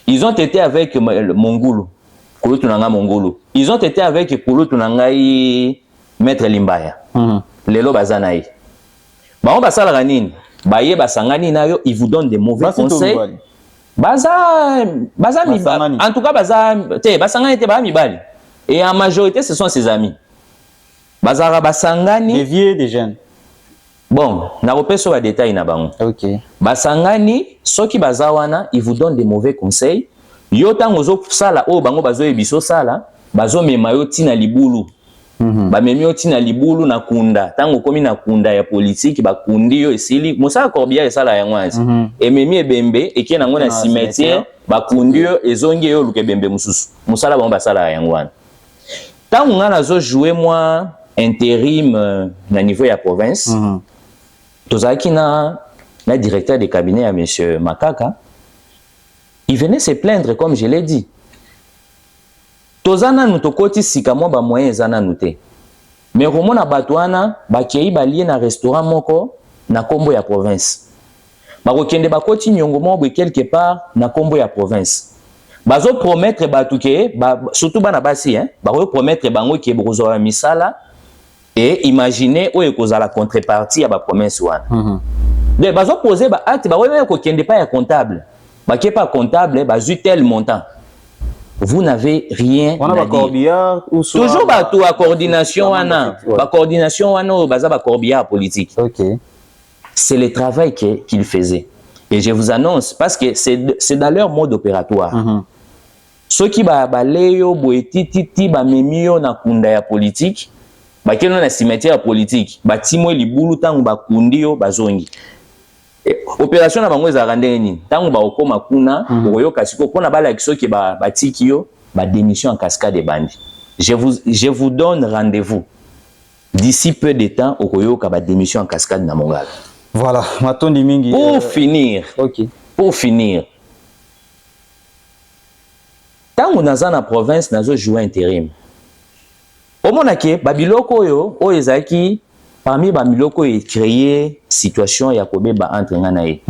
Speaker 2: Ils ont été avec Mongulu. Kulutunanga Mongulu. Ils ont été avec Kulutunanga maître Limbaya. Lelo bazanaï. Bah on va ça la nini. Bah yé bah sangani na yo, ils vous donnent des mauvais conseils. Baza mibali. En tout cas, basangani te ba mibali. Et en majorité, ce sont ses amis. Bazara basangani.
Speaker 1: Des vieux, des jeunes.
Speaker 2: Bon, na repère sur les détails na bango.
Speaker 1: Ok.
Speaker 2: Basangani, ceux qui bazawana, ils vous donnent des mauvais conseils. Yo tango zo sala o bango bazo ebiso sala, bazo memayo tina libulu. Ba memio tina libulu na kunda. Tango komi na kunda ya politique ba kundi yo esili. Mosala Corbière esala ya ngwazi. Et memi ebembe eki na ngona cimetière ba kundi yo ezongi yo luke bembe mususu. Mosala bango basala ya ngwana. Tango ngana zo jouer moi intérim na niveau ya province. Tozaki na directeur de cabinet à monsieur Makaka. Il venait se plaindre comme je l'ai dit. Tozana nous tokoti sikamo ba moyen zana nute. Mais romona batwana ba kei balie na restaurant moko na kombo ya province. Ba kokende ba koti nyongo mo quelque part na kombo ya province. Bazo promettre batuke surtout bana basi ba ko promettre bango ke bozo ya misala et imaginer o ekoza la contrepartie ya ba promesse wana. De bazo poser ba acte ba weme ko kende pas ya comptable. Ba ke pas comptable ba zu tel montant. Vous n'avez rien à dire. Toujours bateau à coordination wana. Ba coordination wana baza ba corbillard politique.
Speaker 1: Ok.
Speaker 2: C'est le travail qu'ils faisaient. Et je vous annonce parce que c'est dans leur mode opératoire. Ceux qui ba baleyo boetiti ba memio na kunda ya politique, ba keno na cimetière politique, ba timo libulu tangu ba kundio bazongi. Opération na bango ezalaka ndenge nini ntango bakokoma kuna okoyoka siko mpona balaki soki batiki yo démission en cascade ebandi. Je vous donne rendez-vous d'ici peu de temps okoyoka démission en cascade na Mongala.
Speaker 1: Voilà, matondi mingi.
Speaker 2: Pour finir, pour finir, ntango naza na province nazo jouer intérim omonake babiloko oyo oyo ezalaki parmi bamiloko et créer situation ya kobeba entre ngana ye.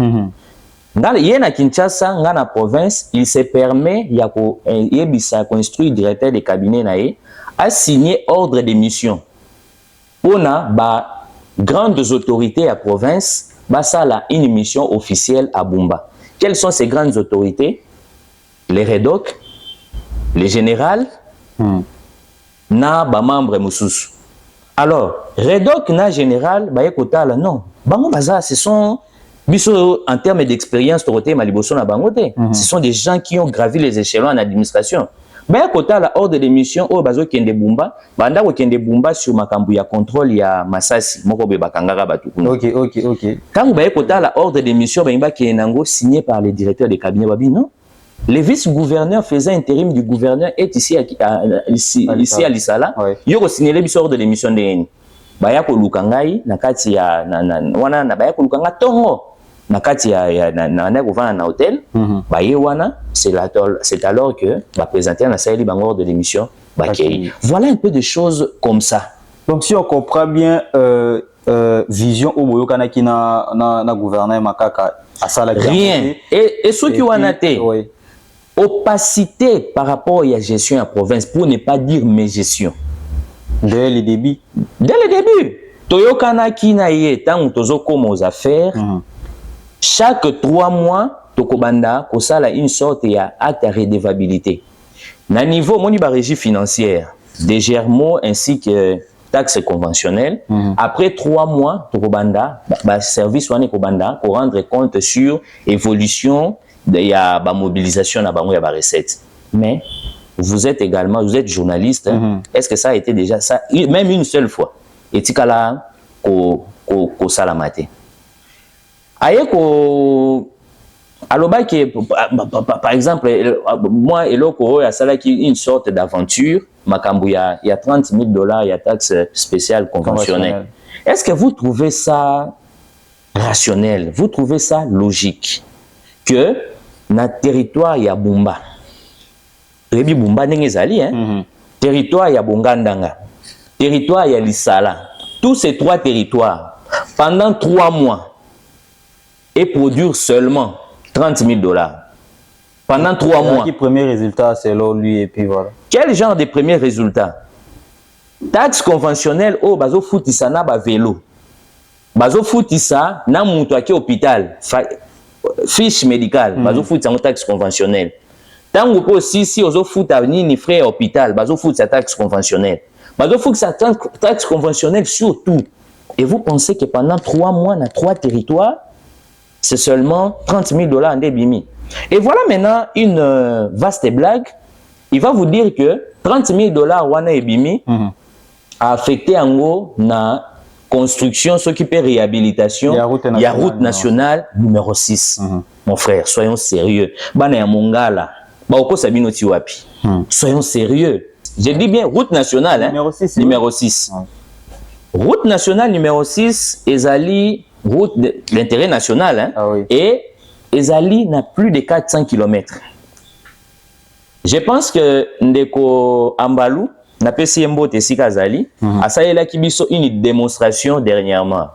Speaker 2: Ngana ye na Kinshasa ngana province, il se permet ya ko yebisa construire directeur de cabinet na ye a signé ordre de mission. Ona ba grandes autorités à province basala une mission officielle à Bumba. Quelles sont ces grandes autorités? Les REDOC, les générales, na ba membre mususu. Alors, Redoc na général, Bayekotala, non. Bango Baza, ce sont, en termes d'expérience, ce sont des gens qui ont gravi les échelons en administration. Bayekotala, ordre de mission, au Bazo Kende Bumba, Banda Kende Bumba sur Makambu, ya contrôle, ya Masasi, Mokobe Bakangara Batukuna.
Speaker 1: Ok.
Speaker 2: Quand Bayekotala, ordre de mission, Bayimba Kienango, signé par les directeurs des cabinets Babi, non? Le vice-gouverneur faisait intérim du gouverneur est ici à Lisala. Yo ko signaler biso ordre de mission de yeni. Baya ko lukangai na kati ya wana na baya ko lukanga tongo na kati ya na ko vana na hôtel. Baye wana c'est alors que va présenter na salle bango ordre de mission bakei. Voilà un peu de choses comme ça.
Speaker 1: Donc si on comprend bien vision au boyo kanaki na gouvernement makaka asala
Speaker 2: rien et ceux qui ont été opacité par rapport à la gestion à la province, pour ne pas dire mes gestions.
Speaker 1: Dès le début.
Speaker 2: Dès le début. Toyokana ki na ye tant tozo comme aux affaires. Chaque 3 mois, tokobanda kosala une sorte ya acte de redevabilité. Na niveau moni ba régie financière, des germos ainsi que taxes conventionnelles. Après 3 mois, tokobanda ba service wane kobanda pour rendre compte sur évolution de ya ba mobilisation na bango ya ba recette. Mais vous êtes également, vous êtes journaliste. Est-ce que ça a été déjà ça, même une seule fois? Et tikala ko salamate. Aye ko aloba que par exemple moi eloko ya sala qui une sorte d'aventure makambu ya $30,000 ya taxe spéciale conventionnelle. Est-ce que vous trouvez ça rationnel? Vous trouvez ça logique que na territoire ya Bumba Rebi Bumba n'engezali territoire ya Bongandanga, territoire ya Lisala, tous ces 3 territoires pendant 3 mois et produire seulement $30,000 pendant 3 mois.
Speaker 1: Quel premier résultat selon lui et puis voilà.
Speaker 2: Quel genre de premier résultat? Taxe conventionnelle au bazo foutisa na ba vélo. Bazo foutisa na mutu aki hôpital, fiche médicale, bazo foutisa na taxe conventionnelle. Tango po si ozo futa ni frais hôpital, bazo foutisa taxe conventionnelle. Bazo foutisa taxe conventionnelle sur tout. Et vous pensez que pendant 3 mois dans 3 territoires, c'est seulement $30,000 en débimi. Et voilà maintenant une vaste blague. Il va vous dire que $30,000 wana ebimi a affecté en gros na construction, ce qui peut réhabilitation, il y a route nationale numéro 6. Mon frère, soyons sérieux. Bana ya Mongala, baoko sabino tiwapi. Soyons sérieux. Je dis bien route nationale, numéro 6. Route nationale numéro 6, ezali route d'intérêt national, et ezali n'a plus de 400 km. Je pense que Ndeko Ambalou n'a pas si mbote esika zali, asalela kibiso une démonstration dernièrement.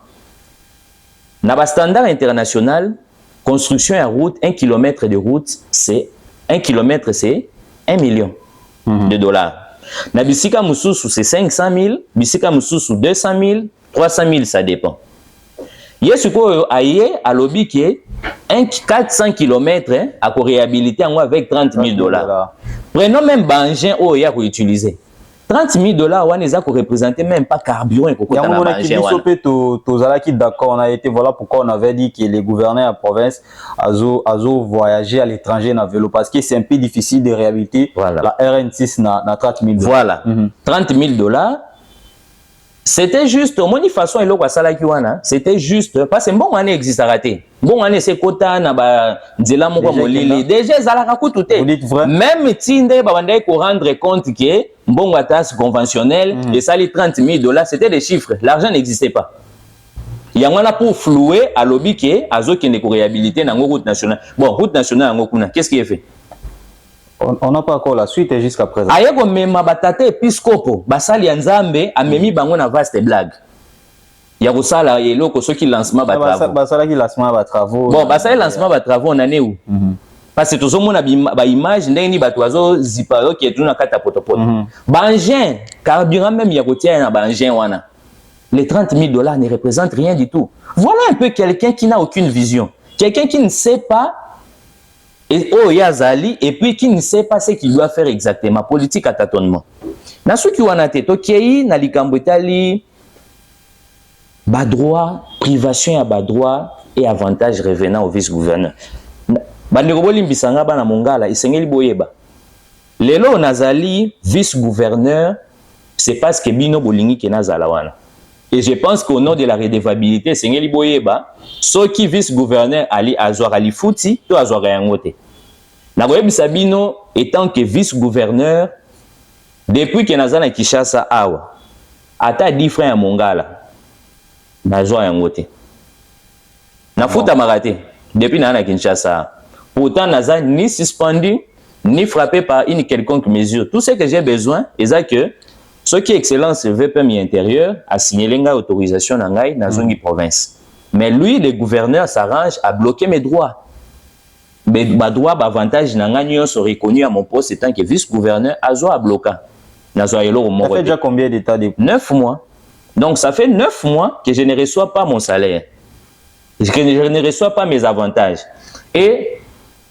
Speaker 2: Na ba standard international, construction à route, 1 km de route, c'est 1 km, c'est $1 million. Na bisika mususu c'est 500,000, bisika mususu 200,000, 300,000, ça dépend. Yesuko aye alobi qui 400 km à réhabiliter avec $30,000. Prenons même Bangin au ya pour utiliser. $30,000 on les a représenté même pas carburant et coco dans Bangin.
Speaker 1: D'accord, on a été voilà pourquoi on avait dit que les gouverneurs à province azo voyager à l'étranger na vélo parce que c'est un peu difficile de réhabiliter la RN6 na $30,000.
Speaker 2: Voilà. $30,000. C'était juste, au moins de façon, c'était juste, parce que bon année existe à rater. Bon année c'est kota na ba nzela moko molili. Déjà zalaka kututé. Même tinde babandai ko rendre compte que bon taxe conventionnelle et ça les $30,000, c'était des chiffres. L'argent n'existait pas. Il y a un pour flouer à lobby qui azo qui ne ko réhabiliter na route nationale. Bon, route nationale ngokuna, qu'est-ce qui est fait?
Speaker 1: On n'a pas encore la suite jusqu'à présent.
Speaker 2: Ayeko mema batata episcopo basali ya Nzambe amemi bango na vaste blague. Ya kosala eloko soki lancement ba travaux.
Speaker 1: Basala ki lancement ba travaux.
Speaker 2: Bon, basala lancement ba travaux on ane où? Parce que tozomona ba image ndeni bato azo ziparo ki etuna kata potopoto. Bangin, carburant même ya kotia na bangin wana. Les $30,000 ne représentent rien du tout. Voilà un peu quelqu'un qui n'a aucune vision. Quelqu'un qui ne sait pas et puis qui ne sait pas ce qu'il doit faire exactement. Politique à tâtonnement. Dans ce qui est en tête, ok, na likambo etali bas droit, privation à bas droit et avantage revenant au vice-gouverneur. Bandeko bolimbisanga bana Mongala isengeli boyeba. Lelo nazali vice-gouverneur, c'est parce que bino bolingi ke nazala wana. Et je pense qu'au nom de la redevabilité, sengeli boyeba, ceux qui vice-gouverneur ali azwara li futi, to azwara yangote. Na boyebisa bino étant que vice-gouverneur, depuis que nazala Kinshasa awa, ata 10 francs à Mongala, nazwa yangote. Na futa marate, depuis na Kinshasa. Pourtant, naza ni suspendu, ni frappé par une quelconque mesure. Tout ce que j'ai besoin, c'est que Ce qui est excellence VPM intérieur a signalé une autorisation dans la zone province. Mais lui, le gouverneur s'arrange à bloquer mes droits. Mais mes droits, avantage, sont reconnus à mon poste étant que vice-gouverneur, à bloquer. Ça
Speaker 1: fait déjà combien d'états de
Speaker 2: 9 mois. Donc ça fait 9 mois que je ne reçois pas mon salaire. Je ne reçois pas mes avantages. Et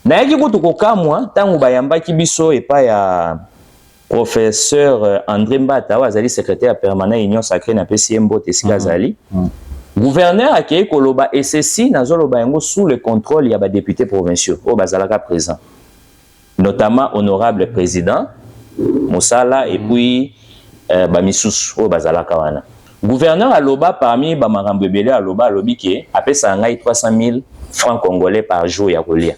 Speaker 2: naïki kutukoka moi, tangu bayamba kibiso et pas ya professeur André Mbata, azali secrétaire permanent Union Sacrée na PCMBO Tesika Zali. Gouverneur akei koloba et ceci nazoloba yango sous le contrôle ya ba députés provinciaux au bazalaka présent. Notamment honorable président Moussala et puis Bamisusu au bazalaka wana. Gouverneur aloba parmi ba marambo ebele aloba alobi ke apesa ngai 300 000 francs congolais par jour ya kolia.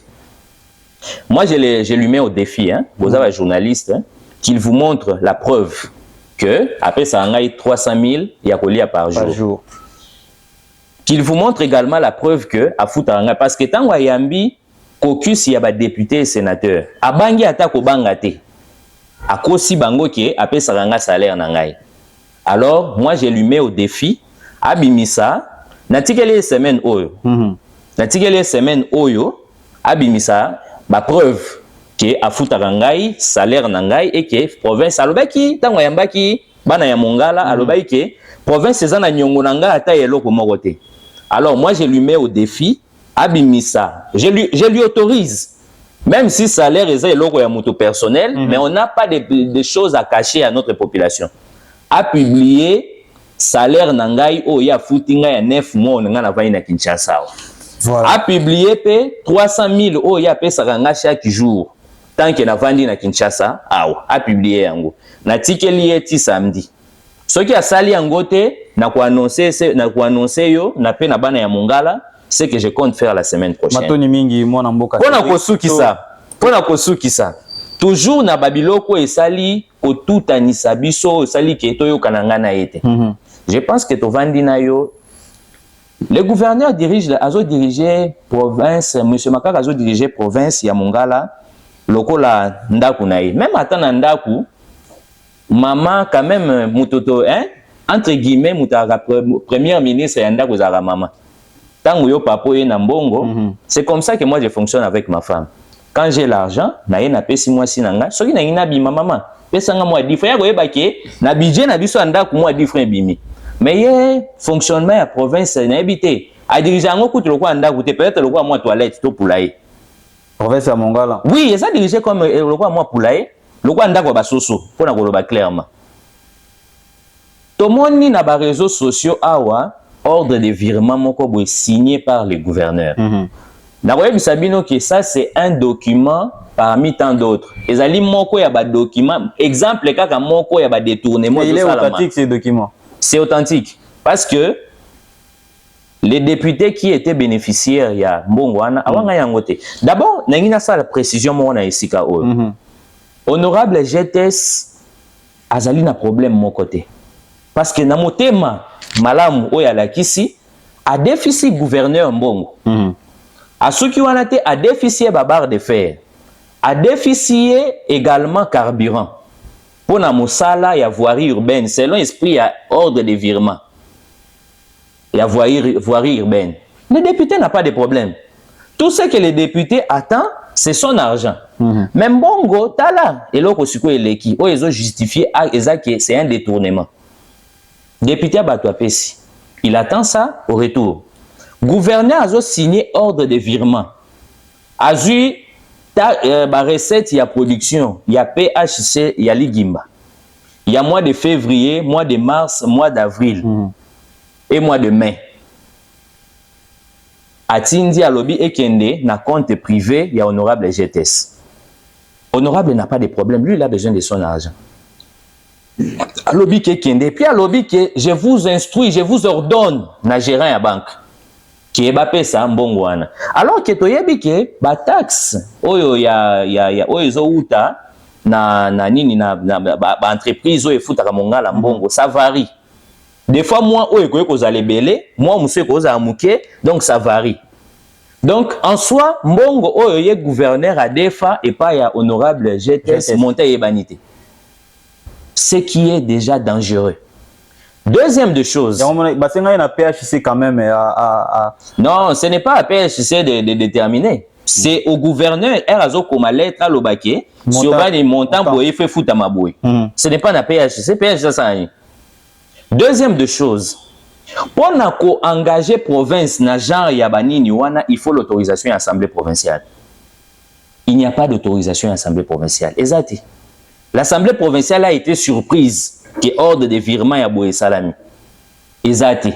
Speaker 2: Moi je lui mets au défi hein, vous avez un journaliste hein, qu'il vous montre la preuve que apesa ngai 300 000 ya kolia par jour. Qu'il vous montre également la preuve que a futa parce que tango yambi caucus ya ba député et sénateur abangi ata ko bangate akosi bango ke apesa nga salaire na ngai. Alors, moi, je lui mets au défi, abimisa, natikele semaine oyo. Natikele semaine oyo, abimisa, ba preuve que afuta ngai, salaire nangai et que province alobaki, tango yambaki, bana ya mongala, alobaki que province ezana nyongo nanga ata eloko moko te. Alors, moi, je lui mets au défi, abimisa. Je lui autorise. Même si salaire est eloko ya moto personnel, mais on n'a pas de choses à cacher à notre population. A publié salaire nangai o ya footinga ya 9 mois nga na vai na Kinshasa. Voilà. A publié pe 300 000 o ya pesa nga chaque jour tant que na vandi na Kinshasa. A publié yango. Na tikeli eti samedi. Ce qui a sali yango te na ko annoncer yo na pe na bana ya Mongala, c'est que je compte faire la semaine prochaine.
Speaker 1: Matoni mingi mwana mboka.
Speaker 2: Pona kosuki ça. Toujours na babiloko esali kotuta ni sabiso esali ke toyo kananga na ete. Je pense que to vandi na yo le gouverneur diriger province, monsieur Makaka azo diriger province ya Mongala lokola ndaku na ye. Même atana ndaku maman quand même mutoto hein entre guillemets mutaka premier ministre ya ndaku za maman. Tango yo papo ye na mbongo, c'est comme ça que moi je fonctionne avec ma femme. Quand j'ai l'argent, na ye na pesi moi si nanga, soki na ngina bima maman, pesa nga moi difre ya koyeba ke na budget na biso anda ku moi difre bimi. Mais ye fonctionnement ya province na ebité, a diriger ngo kutu lokwa anda ku te peut-être lokwa moi toilette to poulailler.
Speaker 1: Province ya Mongala.
Speaker 2: Oui, ça diriger comme lokwa moi poulailler, lokwa anda ko ba soso, pona ko loba clairement. Tomoni na ba réseaux sociaux awa ordre de virement moko boy signé par les gouverneurs. Sabino que ça c'est un document parmi tant d'autres. Ezali moko ya ba document, exemple kaka moko ya ba détournement.
Speaker 1: Il est authentique ces documents.
Speaker 2: C'est authentique parce que les députés qui étaient bénéficiaires ya mbongwana awanga yangote. D'abord, nangina ça la précision mo na esika o. Honorable GTS azali na problème mon côté. Parce que na motema malamu oya la kisi a déficit gouverneur mbongo. A ceux qui ont été à déficier barre de fer, à déficier également carburant. Pour la moussala, il y a voirie urbaine, selon l'esprit, il y a ordre de virement. Il y a voirie urbaine. Le député n'a pas de problème. Tout ce que le député attend, c'est son argent. Même bongo, tala, et l'autre aussi, ils ont justifié que c'est un détournement. Député Batouapesi, il attend ça au retour. Gouverneur a signé ordre de virement. A eu la recette, il y a production, il y a PHC, il y a Ligimba. Il y a mois de février, mois de mars, mois d'avril et mois de mai. Atindi à lobby et Kende, na compte privé, il y a honorable GTS. Honorable n'a pas de problème, lui il a besoin de son argent. À lobby et Kende, puis à lobby que je vous instruis, je vous ordonne, na gérant à banque. Qui est bappé ça mbongwana. Alors que toyebi ke ba taxe oyo ya oyo zo uta na nini na ba entreprise oyo futa Mongala mbongo ça varie. Des fois moi oyo ko za lebele, moi monsieur ko za muke, donc ça varie. Donc en soi mbongo oyo ye gouverneur a defa et pas ya honorable GTS monté yebanité. ce qui est déjà dangereux. Deuxième de choses.
Speaker 1: PHC quand même.
Speaker 2: Non, ce n'est pas à PHC de déterminer. C'est au gouverneur Erazo comme lettre à l'Obaké sur les montants pour faire foutre à Maboué. Ce n'est pas à PHC, PHC ça rien. Deuxième de choses. Pour engager province na genre Yabani Niwana, il faut l'autorisation de l'Assemblée provinciale. Il n'y a pas d'autorisation de l'Assemblée provinciale. Exact. L'Assemblée provinciale a été surprise que ordre de virement à Boué Salami. Exact.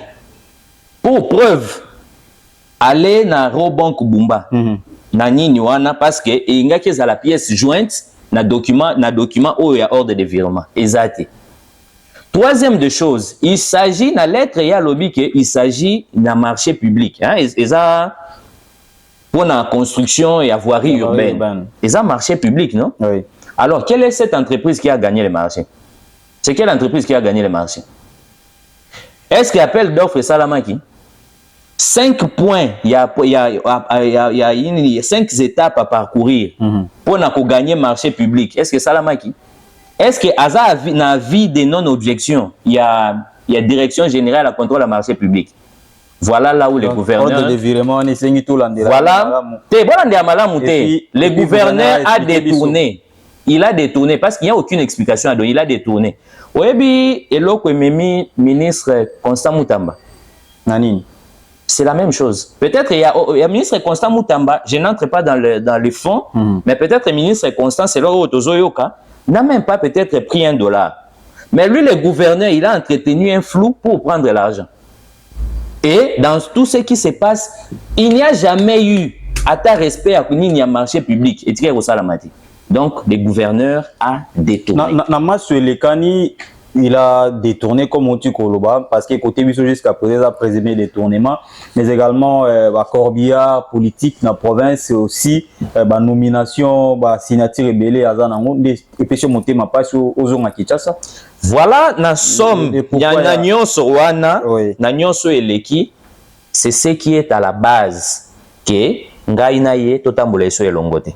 Speaker 2: Pour preuve, aller na Robank Bumba, na Niwana, parce que il y a la pièce jointe na document où il y a ordre de virement. Exact. Troisième de choses, il s'agit dans la lettre et à lobby il s'agit d'un marché public. Hein? Et ça, pour la construction et la voirie urbaine. Et ça, marché public, non?
Speaker 1: Oui.
Speaker 2: Alors, quelle est cette entreprise qui a gagné le marché? C'est quelle entreprise qui a gagné le marché? Est-ce qu'il appelle d'offres Salamaki? 5 points, il y a 5 étapes à parcourir pour gagner le marché public. Est-ce que Salamaki? Est-ce que dans la vie de non-objection, il y a direction générale à contrôle du marché public? Voilà là où le gouverneur... Voilà. Le gouverneur a détourné. Il a détourné parce qu'il n'y a aucune explication à donner. Il a détourné. Oui, et l'autre ministre Constant Moutamba.
Speaker 1: Nanine.
Speaker 2: C'est la même chose. Peut-être il y a le ministre Constant Moutamba, je n'entre pas dans le fond, mais peut-être le ministre Constant, c'est là où Tozoyoka, n'a même pas peut-être pris $1. Mais lui, le gouverneur, il a entretenu un flou pour prendre l'argent. Et dans tout ce qui se passe, il n'y a jamais eu, à ta respect, à un marché public. Et tu donc, le gouverneur a détourné.
Speaker 1: Il a détourné comme on dit Koloba parce que côté Bissau jusqu'à présent a présumé détournement, mais également corbillard politique dans la province et aussi nomination signature rebelle à Zanango des péchés montés ma page aux zones Kinshasa.
Speaker 2: Voilà, na somme nyonso eleki, c'est ce qui est à la base que ngaina ye totambola so elongote.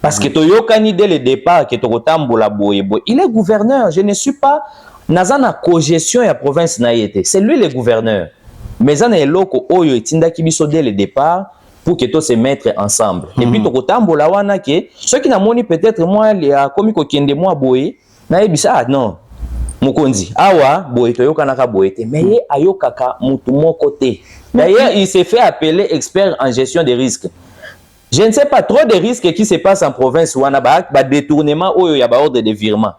Speaker 2: Parce que Toyokani dès le départ, que Tokotambola Boyebo, il est gouverneur. Je ne suis pas Nazana cogestion et la province naïete. C'est lui le gouverneur. Mais Zana est loko Oyo et Tinda Kibiso dès le départ pour que tous se mettent ensemble. Et puis Tokotambola wana ke ceux qui n'ont peut-être moi les commis kokende moi boye na ebisa non. Mokonzi awa boye Toyokanaka boyete mais ye ayokaka mutu moko te. D'ailleurs, il s'est fait appeler expert en gestion des risques. Je ne sais pas trop de risques qui se passent en province ou en détournement ou il y a ordre de virement.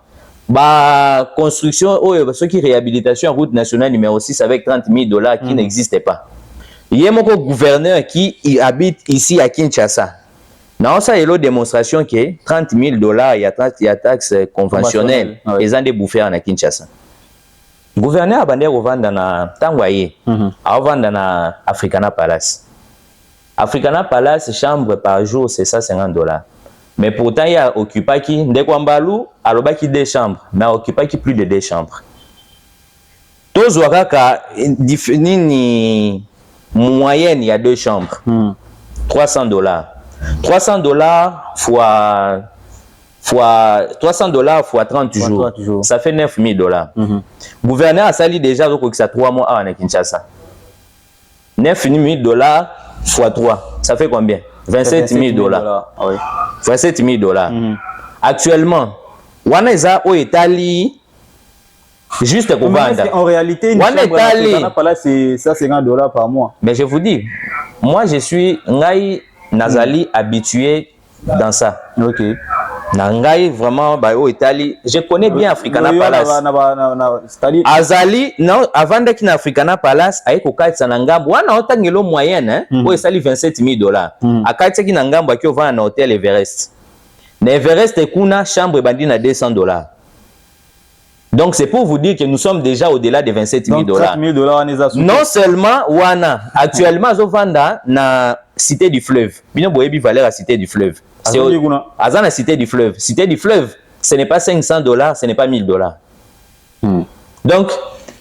Speaker 2: Construction ou ceux qui réhabilitation en route nationale numéro 6 avec $30,000 qui n'existait pas. Il y a mon gouverneur qui habite ici à Kinshasa. Dans ça, il y a une démonstration que $30,000, il y a taxes conventionnelles et ils ont des bouffées à Kinshasa. Le gouverneur a bandé au vendre dans Tangwaye, a vendre dans Africana Palace. Africana Palace, chambre par jour, c'est ça $50. Mais pourtant, il y a occupé qui, dès qu'on balou, alors qui 2 chambres, mais occupé qui plus de 2 chambres. Tous ouakaka, ni moyenne, il y a 2 chambres. $300. $300 fois $300 fois 30 jours. Ça fait $9,000. Gouverneur a sali déjà donc ça 3 mois à Kinshasa. $9,000 fois 3, ça fait combien? $27,000.
Speaker 1: Oui.
Speaker 2: $27,000. Actuellement, Waneza au Italie, juste pour vendre.
Speaker 1: En réalité, une chambre c'est ça $50 par mois.
Speaker 2: Mais je vous dis, moi je suis Nazali habitué dans ça.
Speaker 1: Ok.
Speaker 2: Nangai vraiment au Italie, je connais bien Africana Palace. Azali non avant d'être na Africana Palace avec kokatsa na ngambo wana otangelo moyenne hein o esali $27,000. Akatsa ki na ngambo aki ovana na hôtel Everest. Na Everest kuna chambre bandi na $200. Donc c'est pour vous dire que nous sommes déjà au-delà de $27,000. Non seulement wana actuellement zo vanda na Cité du Fleuve. Bino boyebi valeur à Cité du Fleuve. C'est à la Cité du Fleuve. Cité du Fleuve, ce n'est pas $500, ce n'est pas $1,000. Donc,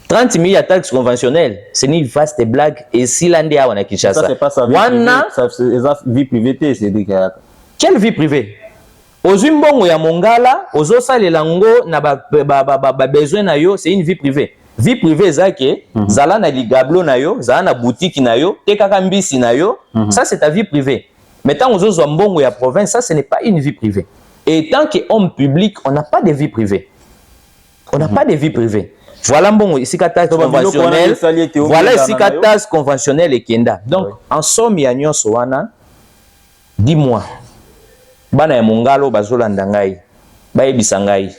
Speaker 2: 30 000 taxes conventionnelles, c'est une vaste blague. Et si l'Indé a Kinshasa,
Speaker 1: ça, c'est pas sa vie privée. C'est vie privée, c'est dit.
Speaker 2: Quelle vie privée? ozwi mbongo ya mongala ozosalela ngo na ba besoin na yo, c'est une vie privée. Vie privée ezake zala na ligablo na yo, zala na boutique na yo, tekaka mbisi na yo, ça c'est ta vie privée. Mais tant ozozwa mbongo ya province, ça ce n'est pas une vie privée. Et tant qu'homme public, on n'a pas de vie privée. On n'a pas de vie privée. Voilà bon, ici taxe conventionnelle. Voilà ici taxe conventionnelle et kenda. Donc en somme ya nyonso wana, dis-moi. Bana ya mongalo bazolanda ngai. Bayebisa ngai.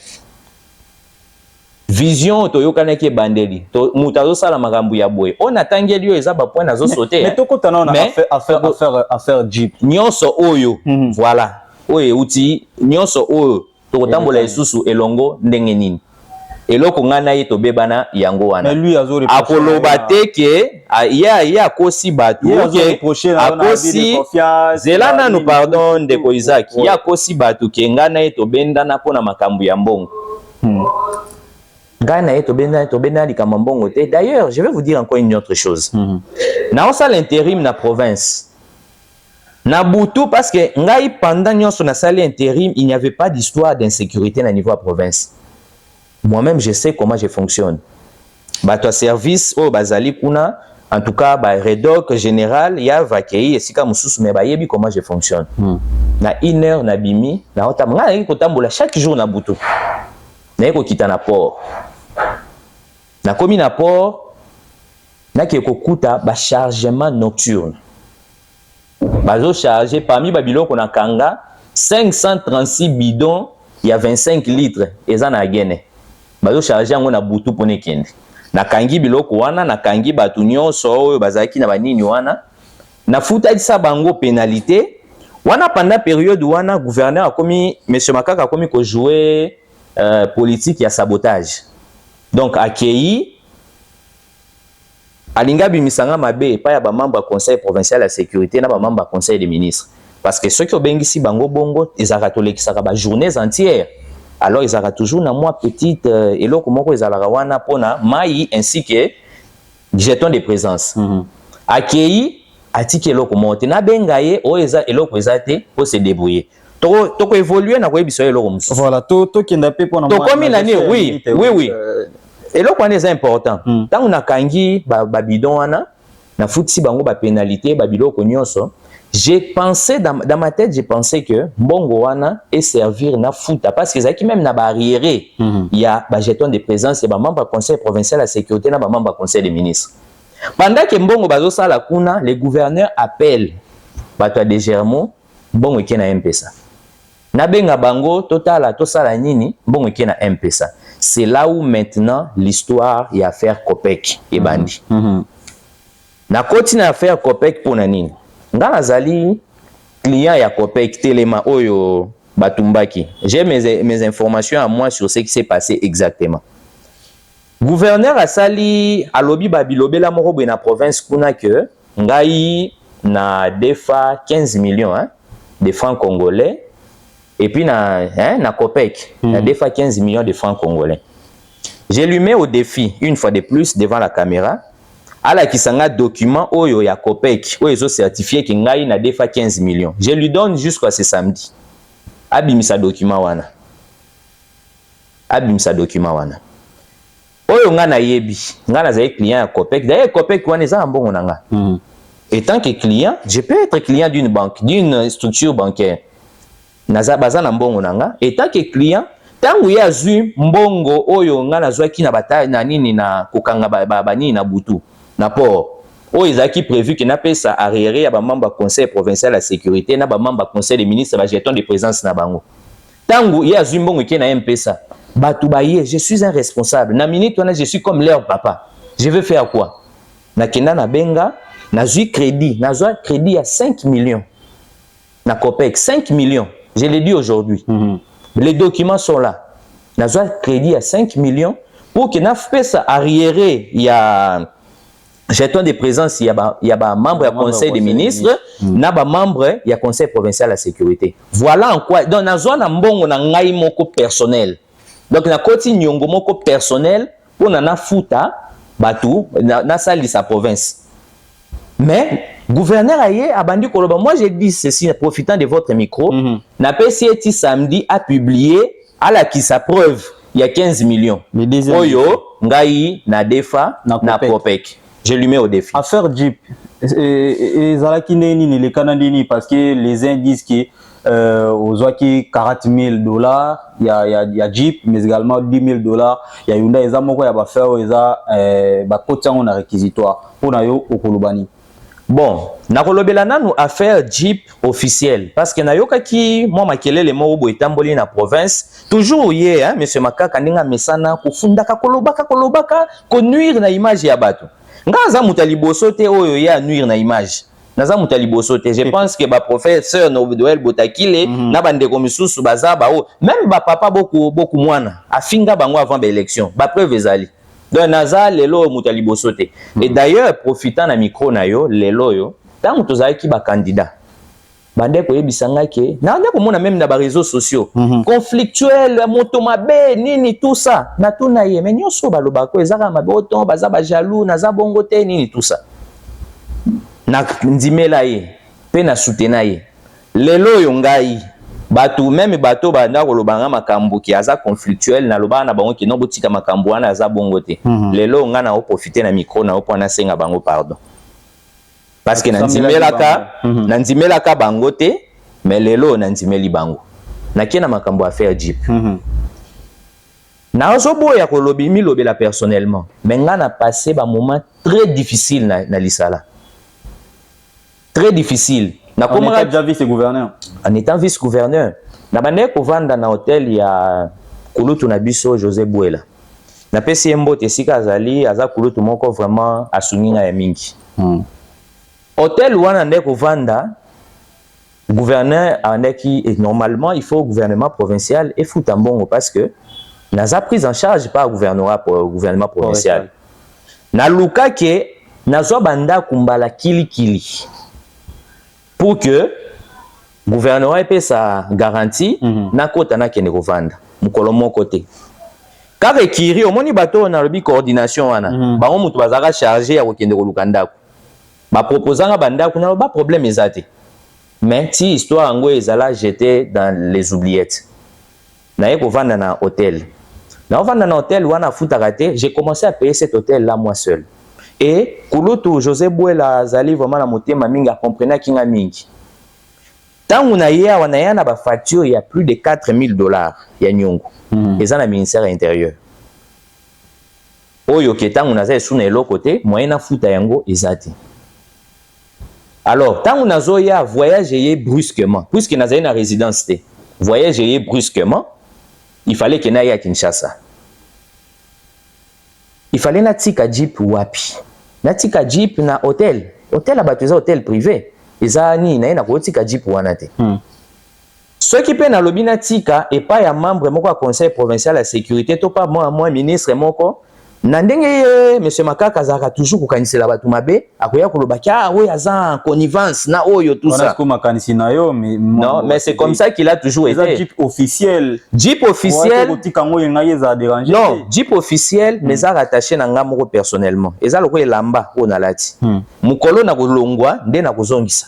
Speaker 2: Vision toyokana ke bandeli. To mutazo sala makambo ya boye. On atangeli yo eza ba point nazo sauter.
Speaker 1: Mais tokotana on a affaire Jeep.
Speaker 2: Nyonso oyo. Voilà. Oyo uti nyonso oyo tokotambola isusu elongo ndenge nini. Eloko ngana ye tobebana yango wana.
Speaker 1: Mais lui azo reprocher.
Speaker 2: Akoloba teke ya akosi batu ke akosi zelana no pardon ndeko Isaac. Ya akosi batu ke ngana ye tobendana pona makambo ya mbongo. Ngana ye tobendana likambo mbongo te. D'ailleurs, je vais vous dire encore une autre chose. Na osa l'intérim na province. Na butu parce que ngai pendant nyonso na sali intérim, il n'y avait pas d'histoire d'insécurité na niveau à province. Moi-même, je sais comment je fonctionne. Bah, toi, service, oh, bazali kuna, en tout cas, bah, redoc général, ya vakei, et si ka mususu, mais bah, yebi comment je fonctionne. Na 1 heure, na bimi, na otam, nga yeko tambola chaque jour na butu. Na yeko kita na port. Na komi na port, na yeko kuta, bah, chargement nocturne. Bazo chargé, parmi Babylon, qu'on a kanga, 536 bidons, il y a 25 litres, et ça na gene. Bazo chargé yango na butu pone kende. Na kangi biloko wana, na kangi batu nyonso oyo bazaki na banini wana. Na futa disa bango pénalité. Wana pendant période wana gouverneur a commis monsieur Makaka a commis ko jouer politique ya sabotage. Donc akei alinga bimisanga mabe pa ya ba membre conseil provincial de sécurité na ba membre conseil des ministres. Parce que ceux qui ont bengisi bango bongo, ils ont katolekisaka ba journées entières. Alors ils aura toujours na moi petite eloko moko ezalaka wana pona mai ainsi que jeton de présence. Akei atiki eloko monte na bengaye o eza eloko ezate pour se débrouiller. Toko évoluer na ko ebiso eloko musu.
Speaker 1: Voilà, to kenda pe pona
Speaker 2: moi. To comme l'année oui. Eloko wana est important. Tant on a kangi ba bidon wana na futsi bango ba pénalité ba biloko nyonso. J'ai pensé dans ma tête, j'ai pensé que mbongo wana est servir na futa parce que zaki même na barrière il y a ba jeton de présence et ba membre conseil provincial de la sécurité na ba membre conseil des ministres. Pendant que mbongo bazo sala kuna, les gouverneurs appellent bato de Germont mbongo ke na MPSA. Na benga bango totala to sala nini mbongo ke na MPSA. C'est là où maintenant l'histoire y a affaire Copec et bandi. Na continue à faire Copec pour nini. Nga nazali client ya Copec Telema oyo batumbaki. J'ai mes informations à moi sur ce qui s'est passé exactement. Gouverneur asali alobi babilobela moko boye na province kuna que ngai na defa 15 millions de francs congolais et puis na Copec na defa 15 millions de francs congolais. Je lui mets au défi une fois de plus devant la caméra. Ala kisanga document oyo ya Copec oyo ezo certifié ki ngai na defa 15 millions. Je lui donne jusqu'à ce samedi. Abimisa document wana. Oyo nga na yebi, nga na zaye client ya Copec. D'ailleurs Copec wana eza mbongo na nga. Et tant que client, je peux être client d'une banque, d'une structure bancaire. Naza baza na mbongo na nga. Et tant que client, tangu ya zui mbongo oyo nga na zwaki na bataille na nini na kokanga bani na butu. Na port o ezaki prévu que na pesa arriéré ya ba membre conseil provincial de la sécurité na ba membre conseil des ministres ba jeton de présence na bango tangu ya zumbongo ke na MPSA batu baye je suis un responsable na minute wana je suis comme leur papa je vais faire quoi na kenda na benga na zui crédit à 5 millions na Copec 5 millions je l'ai dit aujourd'hui les documents sont là na zui crédit à 5 millions pour que na pesa arriéré ya jeton de présence, il y a un membre du conseil des ministres, il y a un membre du conseil provincial de la sécurité. Voilà en quoi. Donc, dans la zone, on a un personnel. Donc, on a un personnel pour na futa, batou, na sali sa province. Mais, Gouverneur aye abandi koloba, moi j'ai dit ceci, profitant de votre micro, na PCT samedi a publié à la qui sa preuve, il y a 15 millions. Oyo, ngai, na defa, na propek. Je lui mets au défi.
Speaker 1: Affaire Jeep, et Zalaki Neni, les Canadiens, parce que les uns disent que aux Ouaki 40 000 $, il y a Jeep, mais également 10 000 $. Il y a Hyundai, il y a faire, il y a réquisitoire pour Nayo au Kolobani.
Speaker 2: Bon, nakolobela nanu affaire Jeep officielle parce que nayoka ki moi makelele mo bo etamboli na province toujours yé hein monsieur Makaka ndinga mesana kufundaka kolobaka ko nuire na image ya bato ngaza mutaliboso te oyo ya nuire na image naza mutaliboso te je pense que ba professeur Noel Botakile na bande komisusu bazaba o même ba papa beaucoup mwana afinga bango avant ba élection ba preuve ezali. Donc naza lelo mutalibo sote. Et d'ailleurs profitant na micro na yo lelo yo tant tozaki ba candidat. Bande ko yebisanga ke na ndeko mona même na ba réseaux sociaux conflictuel moto mabe nini tout ça na tuna ye mais nyoso baloba ko ezaka mabe oton baza ba jaloux naza bongo te nini tout ça. Na ndimela ye pe na soutenir ye. Lelo yo ngai bato même bato banda kolobanga makambo ki aza conflictuel na loba na bango ki no botika makambo wana aza bongo te lelo nga na profiter na micro na opona senga bango pardon parce que nandimelaka bango te mais lelo nandimeli bango nakena makambo à faire Jeep na ozoboya kolobi mi lobela personnellement mais nga na passé ba moment très difficile na lisala très difficile.
Speaker 1: En étant déjà vice-gouverneur.
Speaker 2: En étant vice-gouverneur. Na bande kovanda na hôtel ya Kulutu na biso José Bouela. Na pesi mbote sika azali aza Kulutu moko vraiment asunginga ya mingi. Hôtel wana nde kovanda gouverneur andeki et normalement il faut gouvernement provincial et futa mbongo parce que naza prise en charge par gouvernement provincial. Na luka ke nazo banda kumbala kili. Pour que le gouvernement ait sa garantie, na kota na kene kovanda mukolo moko te. Ka rekiri omoni bato na lobi coordination wana bango mutu bazaka chargé ya kokende kolukanda ko. Ba proposanga bandako na ba problème ezate. Mais si histoire ngo ezala jeté dans les oubliettes. Na ye kovanda na hôtel. Na kovanda na hôtel wana futaka te, j'ai commencé à payer cet hôtel là moi seul. Et Kulutu José Bouela azali vraiment na motema mingi comprendre kinga mingi. Tangu na ya wana ya na ba facture il y a plus de 4 000 $ ya nyongo. Eza na ministère intérieur. Oyo ke tangu na za suna eloko te moyen na futa yango ezati. Alors tangu na zo ya voyager brusquement puisque na za na résidence te. Voyager brusquement, il fallait que na ya Kinshasa. Il fallait na tika Jeep wapi. Na tika Jeep na hôtel. Hôtel abatuza hôtel privé. Eza ni na ko tika Jeep wana te. Ceux qui pe na lobi na tika et pas ya membre moko conseil provincial la sécurité to pas moi ministre moko. Na ndenge monsieur Makaka zaka toujours kokanisela batu mabe akoya koloba ka oui aza connivence na oyo tout ça. Non mais c'est comme ça qu'il a toujours été.
Speaker 1: Jeep officiel.
Speaker 2: Jeep officiel. Non, Jeep officiel mais ça rattaché na nga moko personnellement. Eza loko elamba o na lati. Mukolo na kolongwa nde na kozongisa.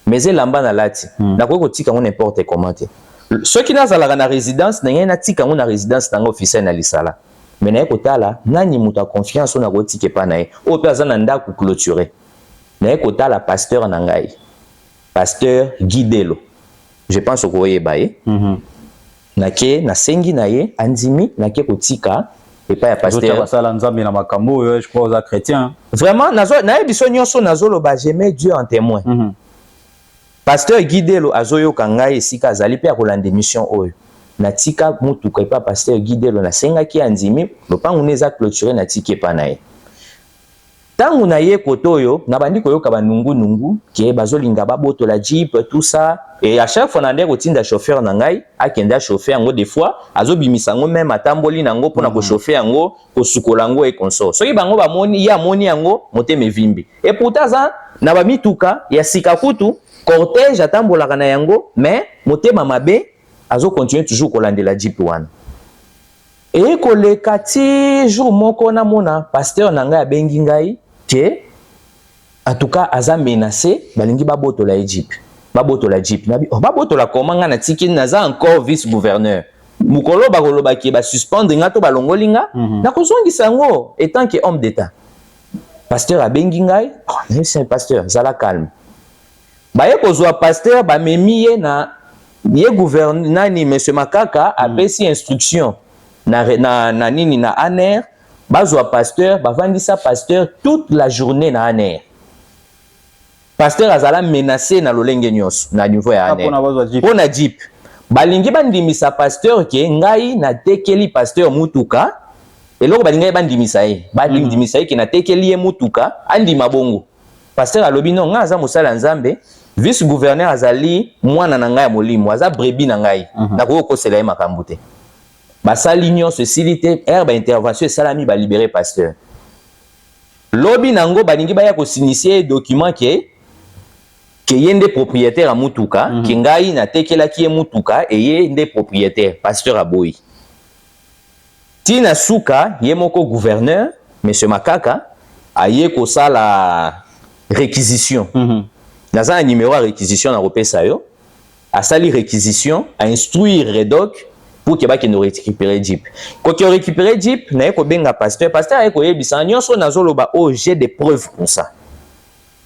Speaker 2: Mais elamba na lati. Na ko tika ngo n'importe comment. Ceux qui nazalaka na résidence na tika ngo na résidence na officiel na lisala. Mais na ekotala nani muta confiance on a gotike pa na ye o pe azana ndako clôturer na ekotala pasteur na ngai pasteur Guidelo je pense ko yeba ye na ke na sengi na ye andimi na ke kotika et pas ya pasteur
Speaker 1: sala nzambe na makambo je crois aux chrétiens
Speaker 2: vraiment nazo na biso nyonso nazo loba je mets Dieu en témoin pasteur Guidelo azoyo kangai esika azali pe akolanda mission oyo na tika mutu ko pa pasteur Guidelo na senga ki andimi lopangu neza clôturer na tike pa na ye tangu na ye kotoyo na bandi koyoka banungu ke bazolinga baboto la Jeep tout ça et à chaque fois na ndeko tinda chauffeur na ngai akenda chauffeur ngo des fois azobimisa ngo même atamboli nango pona ko chauffer yango ko sukola ngo e consort soki bango bamoni ya moni yango moteme vimbi et pourtant ça na ba mituka ya sika kutu cortège atambolaka na yango mais motema mabe azo continuer toujours kolande la Jeep wana et koleka ti jour moko na mona pasteur na ngai abengi ngai ke en tout cas aza menacé balingi baboto la Egypte baboto la Egypte nabi baboto la komanga na tiki naza encore vice gouverneur mukolo bakoloba ki ba suspendre nga to balongolinga na kozongisa yango étant que homme d'état pasteur abengi ngai c'est un pasteur zala calme baye kozwa pasteur bamemi ye na ye gouverneur nani monsieur Makaka apesi instruction na nini na ANER bazwa pasteur bavandisa pasteur toute la journée na ANER pasteur azala menacé na lolenge nyonso na niveau ya ANER pona jeep balingi bandimisa pasteur ke ngai na tekeli pasteur mutuka eloko balingi bandimisa ye bandimisa ye ke na tekeli ye mutuka andima bongo pasteur alobi non nga aza mosala nzambe vice gouverneur azali mwana na ngai ya molimo aza brebi na ngai nakoki kokosela ye makambo te basali nyonso esili te ba intervention esalami balibere pasteur lobi nango balingi baya kosinisie document ke ye nde propriétaire ya mutuka ke ngai natekelaki ye mutuka eye nde propriétaire pasteur aboyi tina suka ye moko gouverneur monsieur Makaka aye kosala réquisition naza na numéro ya réquisition na kopesa yo asali réquisition a instruire Redoc pour que bakende récupérer jeep koki récupérer jeep na ye kobenga pasteur aye koyebisa nyonso nazoloba oh j'ai des preuves pour ça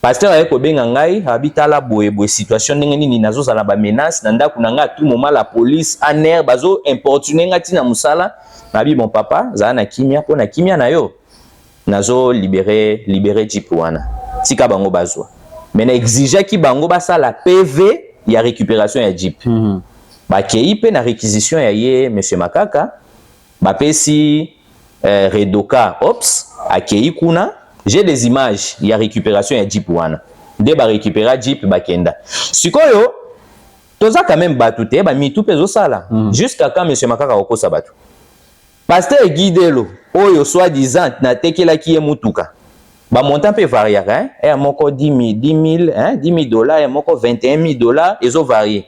Speaker 2: pasteur aye kobenga ngai habitala boye situation ndenge nini nazozala ba menace na ndako na ngai tout moment la police ANER bazo importuner ngati na musala nabi bon papa za na kimia po na kimia na yo nazo libérer jeep wana tika bango bazwa mais na exige ki bango basala PV ya récupération ya jeep bakei pe na réquisition ya ye monsieur Makaka bapesi Redoka ops akei kuna j'ai des images ya récupération ya jeep wana nde ba récupérer jeep bakenda sikoyo toza quand même batu te ba mitu pezo sala jusqu'à quand monsieur Makaka okosa batu pasteur Guidelo oyo soi-disant na tekela ki ye mutuka ba montant peut varier hein et moko 10 000 hein 10 000 dollars et moko 21 000 dollars ezo varier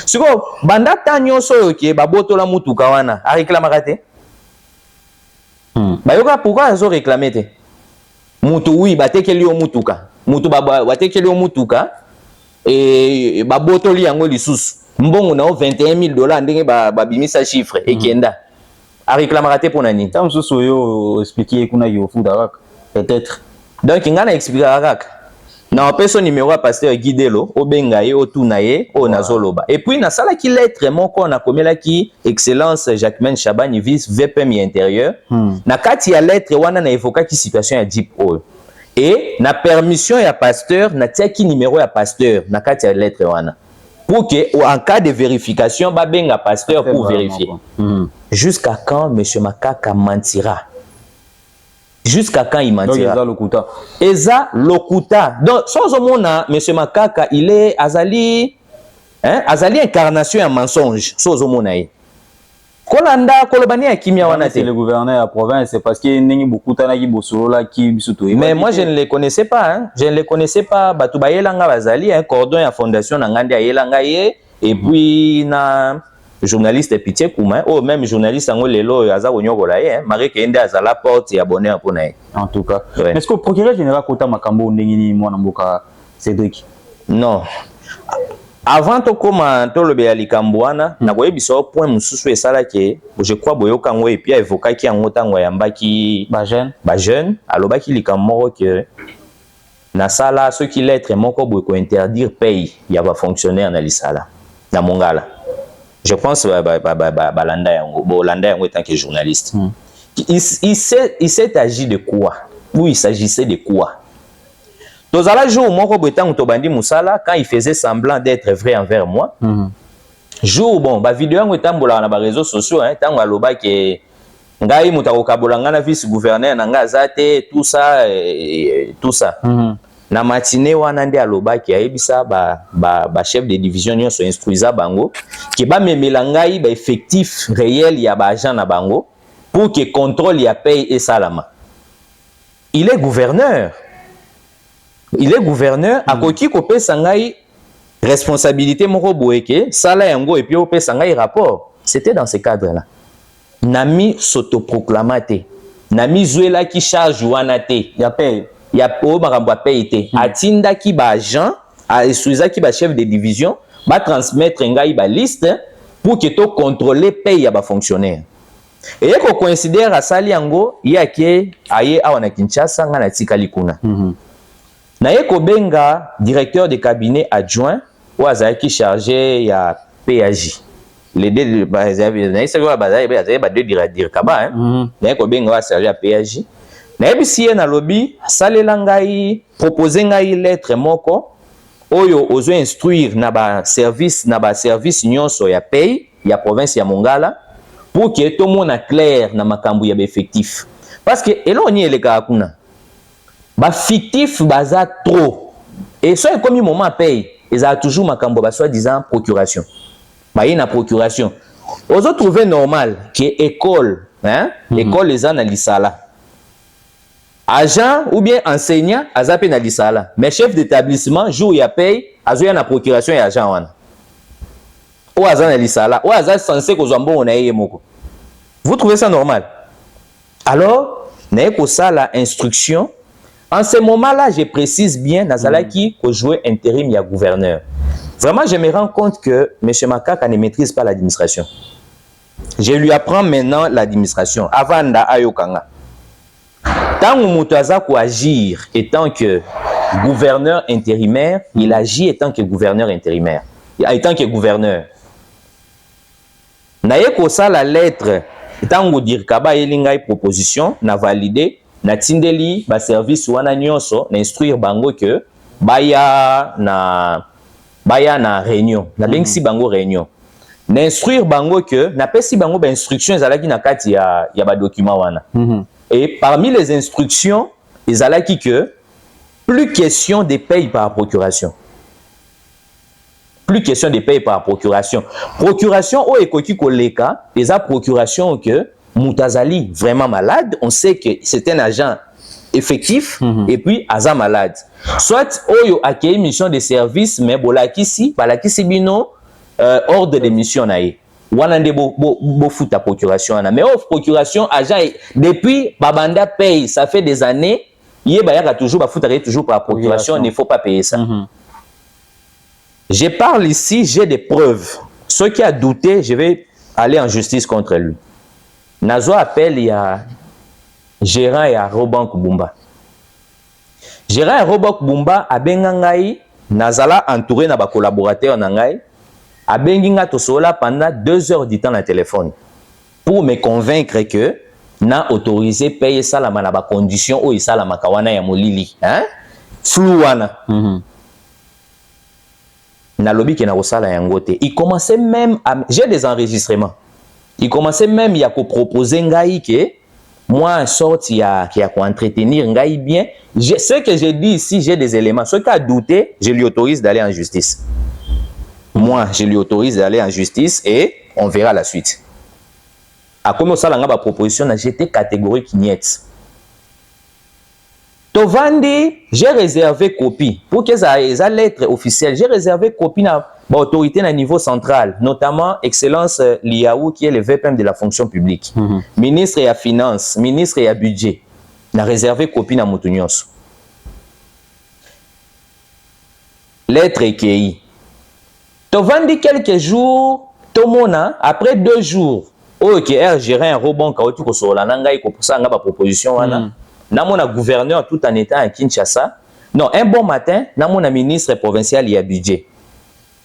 Speaker 2: siko banda tanyo soyo ke babotola mutuka wana a réclamer te bayoka pourquoi ezo réclamer te mutu oui batekeli yo mutuka mutu batekeli yo mutuka et babotoli yango lisusu mbongo na 21 000 dollars ndenge babimisa chiffre ekenda a réclamer te pona nini
Speaker 1: tam susu yo expliquer kuna yo fuda peut-être donc ngana expliquer kaka na opération numéro pasteur Guidelo obenga ye otuna ye o nazoloba et puis na sala ki lettre moko na komela ki excellence Jacquemaine Chabani vice VPM intérieur na kati ya lettre wana na évoquer ki situation ya jeep o et na permission ya pasteur na tiaki numéro ya pasteur na kati ya lettre wana pour que en cas de vérification ba benga pasteur pour vérifier jusqu'à quand monsieur Makaka mentira. Jusqu'à quand il mentira? Eza Lokuta. Donc, sans au monde, M. Makaka, il est azali incarnation et mensonge. Sans au monde. Kolanda, Kolobani a Kimia Wanate. C'est le gouverneur de la province, c'est parce qu'il y a beaucoup de qui
Speaker 2: mais moi, je ne les connaissais pas. Hein. Je ne les connaissais pas. Batouba Yelanga Bazali, un cordon à fondation Nangandi Yelanga et puis na. Journaliste Pitié Kouma, ou même journaliste Ango Lelo Aza Onyogola, Marie Kende Azala porte et abonné à Ponaï.
Speaker 1: En tout cas. Ouais. Est-ce que le procureur général Kota Makambo Ndengini Mwanamboka Cédric? Non. Avant de commenter le Béali Kambouana, na voyé biso point mususu et sala ke, je crois boyoka ngo et puis évoquer ki angota ngo yamba ki ba jeune, aloba ki likamoro que na sala ceux qui lettre moko boyko interdire paye ya ba fonctionnaire na lisala na mongala. Je pense Balanda en tant que journaliste. Il s'est agi de quoi? Ou il s'agissait de quoi? Dans la jour où Tobandi Moussala, quand il faisait semblant d'être vrai envers moi, jour bon, vidéo où na ba réseaux sociaux, tant aloba que ngai mutakoka bolanga vice gouverneur nanga zate tout ça na matinée wana nde aloba ki ayebisa ba chef de division nyonso instruisa bango ki ba memela ngai ba effectif réel ya ba agent na bango pour que contrôle ya paye et salama. Il est gouverneur akoki kopesa ngai responsabilité moko boyeke sala yango et puis opesa ngai rapport. C'était dans ce cadre là. Nami s'autoproclamate. Nami zuela ki charge wana te ya paye.
Speaker 2: ya po makambo paye atinda ki ba agent a instruisa ki ba chef de division ba transmettre ngai ba liste pour que to contrôler paye ya ba fonctionnaire et ko considère asali yango yake aye awa na Kinshasa nga na tikali kuna na ye ko benga directeur de cabinet adjoint ou azaki chargé ya PAJ les deux na ko benga wa chargé ya PAJ na yebisi ye na lobi salela ngai proposer ngai lettre moko oyo ozo instruire na ba service nyonso ya paye ya province ya Mongala pour que tout le monde clair na makambu ya effectif parce que eloni eleka kuna ba fictif baza trop et soit comme moment paye ils a toujours makambu ba soi-disant procuration ba y na procuration ozo trouver normal que école école les ana lisala agent ou bien enseignant azape na lisala mais chef d'établissement jour ya paye azoya na procuration ya agent wana ou agent na lisala ou agent censé ko zombo na yé moko. Vous trouvez ça normal? Alors na ko sala instruction en ce moment-là je précise bien nazala qui ko jouer intérim ya gouverneur. Vraiment je me rends compte que monsieur Makaka ne maîtrise pas l'administration. Je lui apprends maintenant l'administration avant da ayokanga. Tant que ko agir étant que gouverneur intérimaire, il agit étant que gouverneur intérimaire, étant que gouverneur. Na yeko sa la lettre, tant que dire kaba elinga proposition, na validé, na tindeli ba service wana nyonso, na instruire bango que baya na réunion, na bengsi bango réunion. Na instruire bango que na pesi bango ba instruction ezalaki na kati ya ba document wana. Et parmi les instructions, ils allaient qui que plus question de paye par procuration. Plus question de paye par procuration. Procuration au ekoki koleka, les a procuration que Moutazali vraiment malade, on sait que c'est un agent effectif et puis aza malade. Soit oyo akei mission de service mais bolakisi bino ordre de mission nae. Wanande bo futa procuration ana mais offre procuration agent depuis babanda paye ça fait des années yé bayaka toujours ba futa toujours par procuration il ne faut pas payer ça. Je parle ici, j'ai des preuves. Ceux qui a douté, je vais aller en justice contre lui. Nazo appelle il y a gérant ya Robank Bumba. Gérant ya Robank Bumba a bengangai nazala entouré na ba collaborateur nangai. Abengi nga tosola pendant 2 heures du temps na téléphone pour me convaincre que na autorisé payer ça la manaba condition ou ça la makawana ya molili hein flou wana na lobby qui na osala yangote il commençait même à j'ai des enregistrements il commençait même ya ko proposer ngai que moi sorte ya ko entretenir ngai bien ce que j'ai dit ici j'ai des éléments ceux qui a douté je lui autorise d'aller en justice. Moi, je lui autorise d'aller en justice et on verra la suite. A comme ça, la proposition, j'étais catégorique niet. Tovandi, j'ai réservé copie pour que ça lettre officielle. J'ai réservé copie à l'autorité à niveau central, notamment Excellence Liaou, qui est le VPM de la fonction publique, ministre et à finance, ministre et à budget. N'a réservé copie à Moutunios. Lettre EKI. Tovandi quelques jours, Tomona, après 2 jours, ok, géré un robot qui est sur la nanga, qui a une proposition, namona gouverneur tout en étant à Kinshasa. Non, un bon matin, namona ministre provincial y a budget.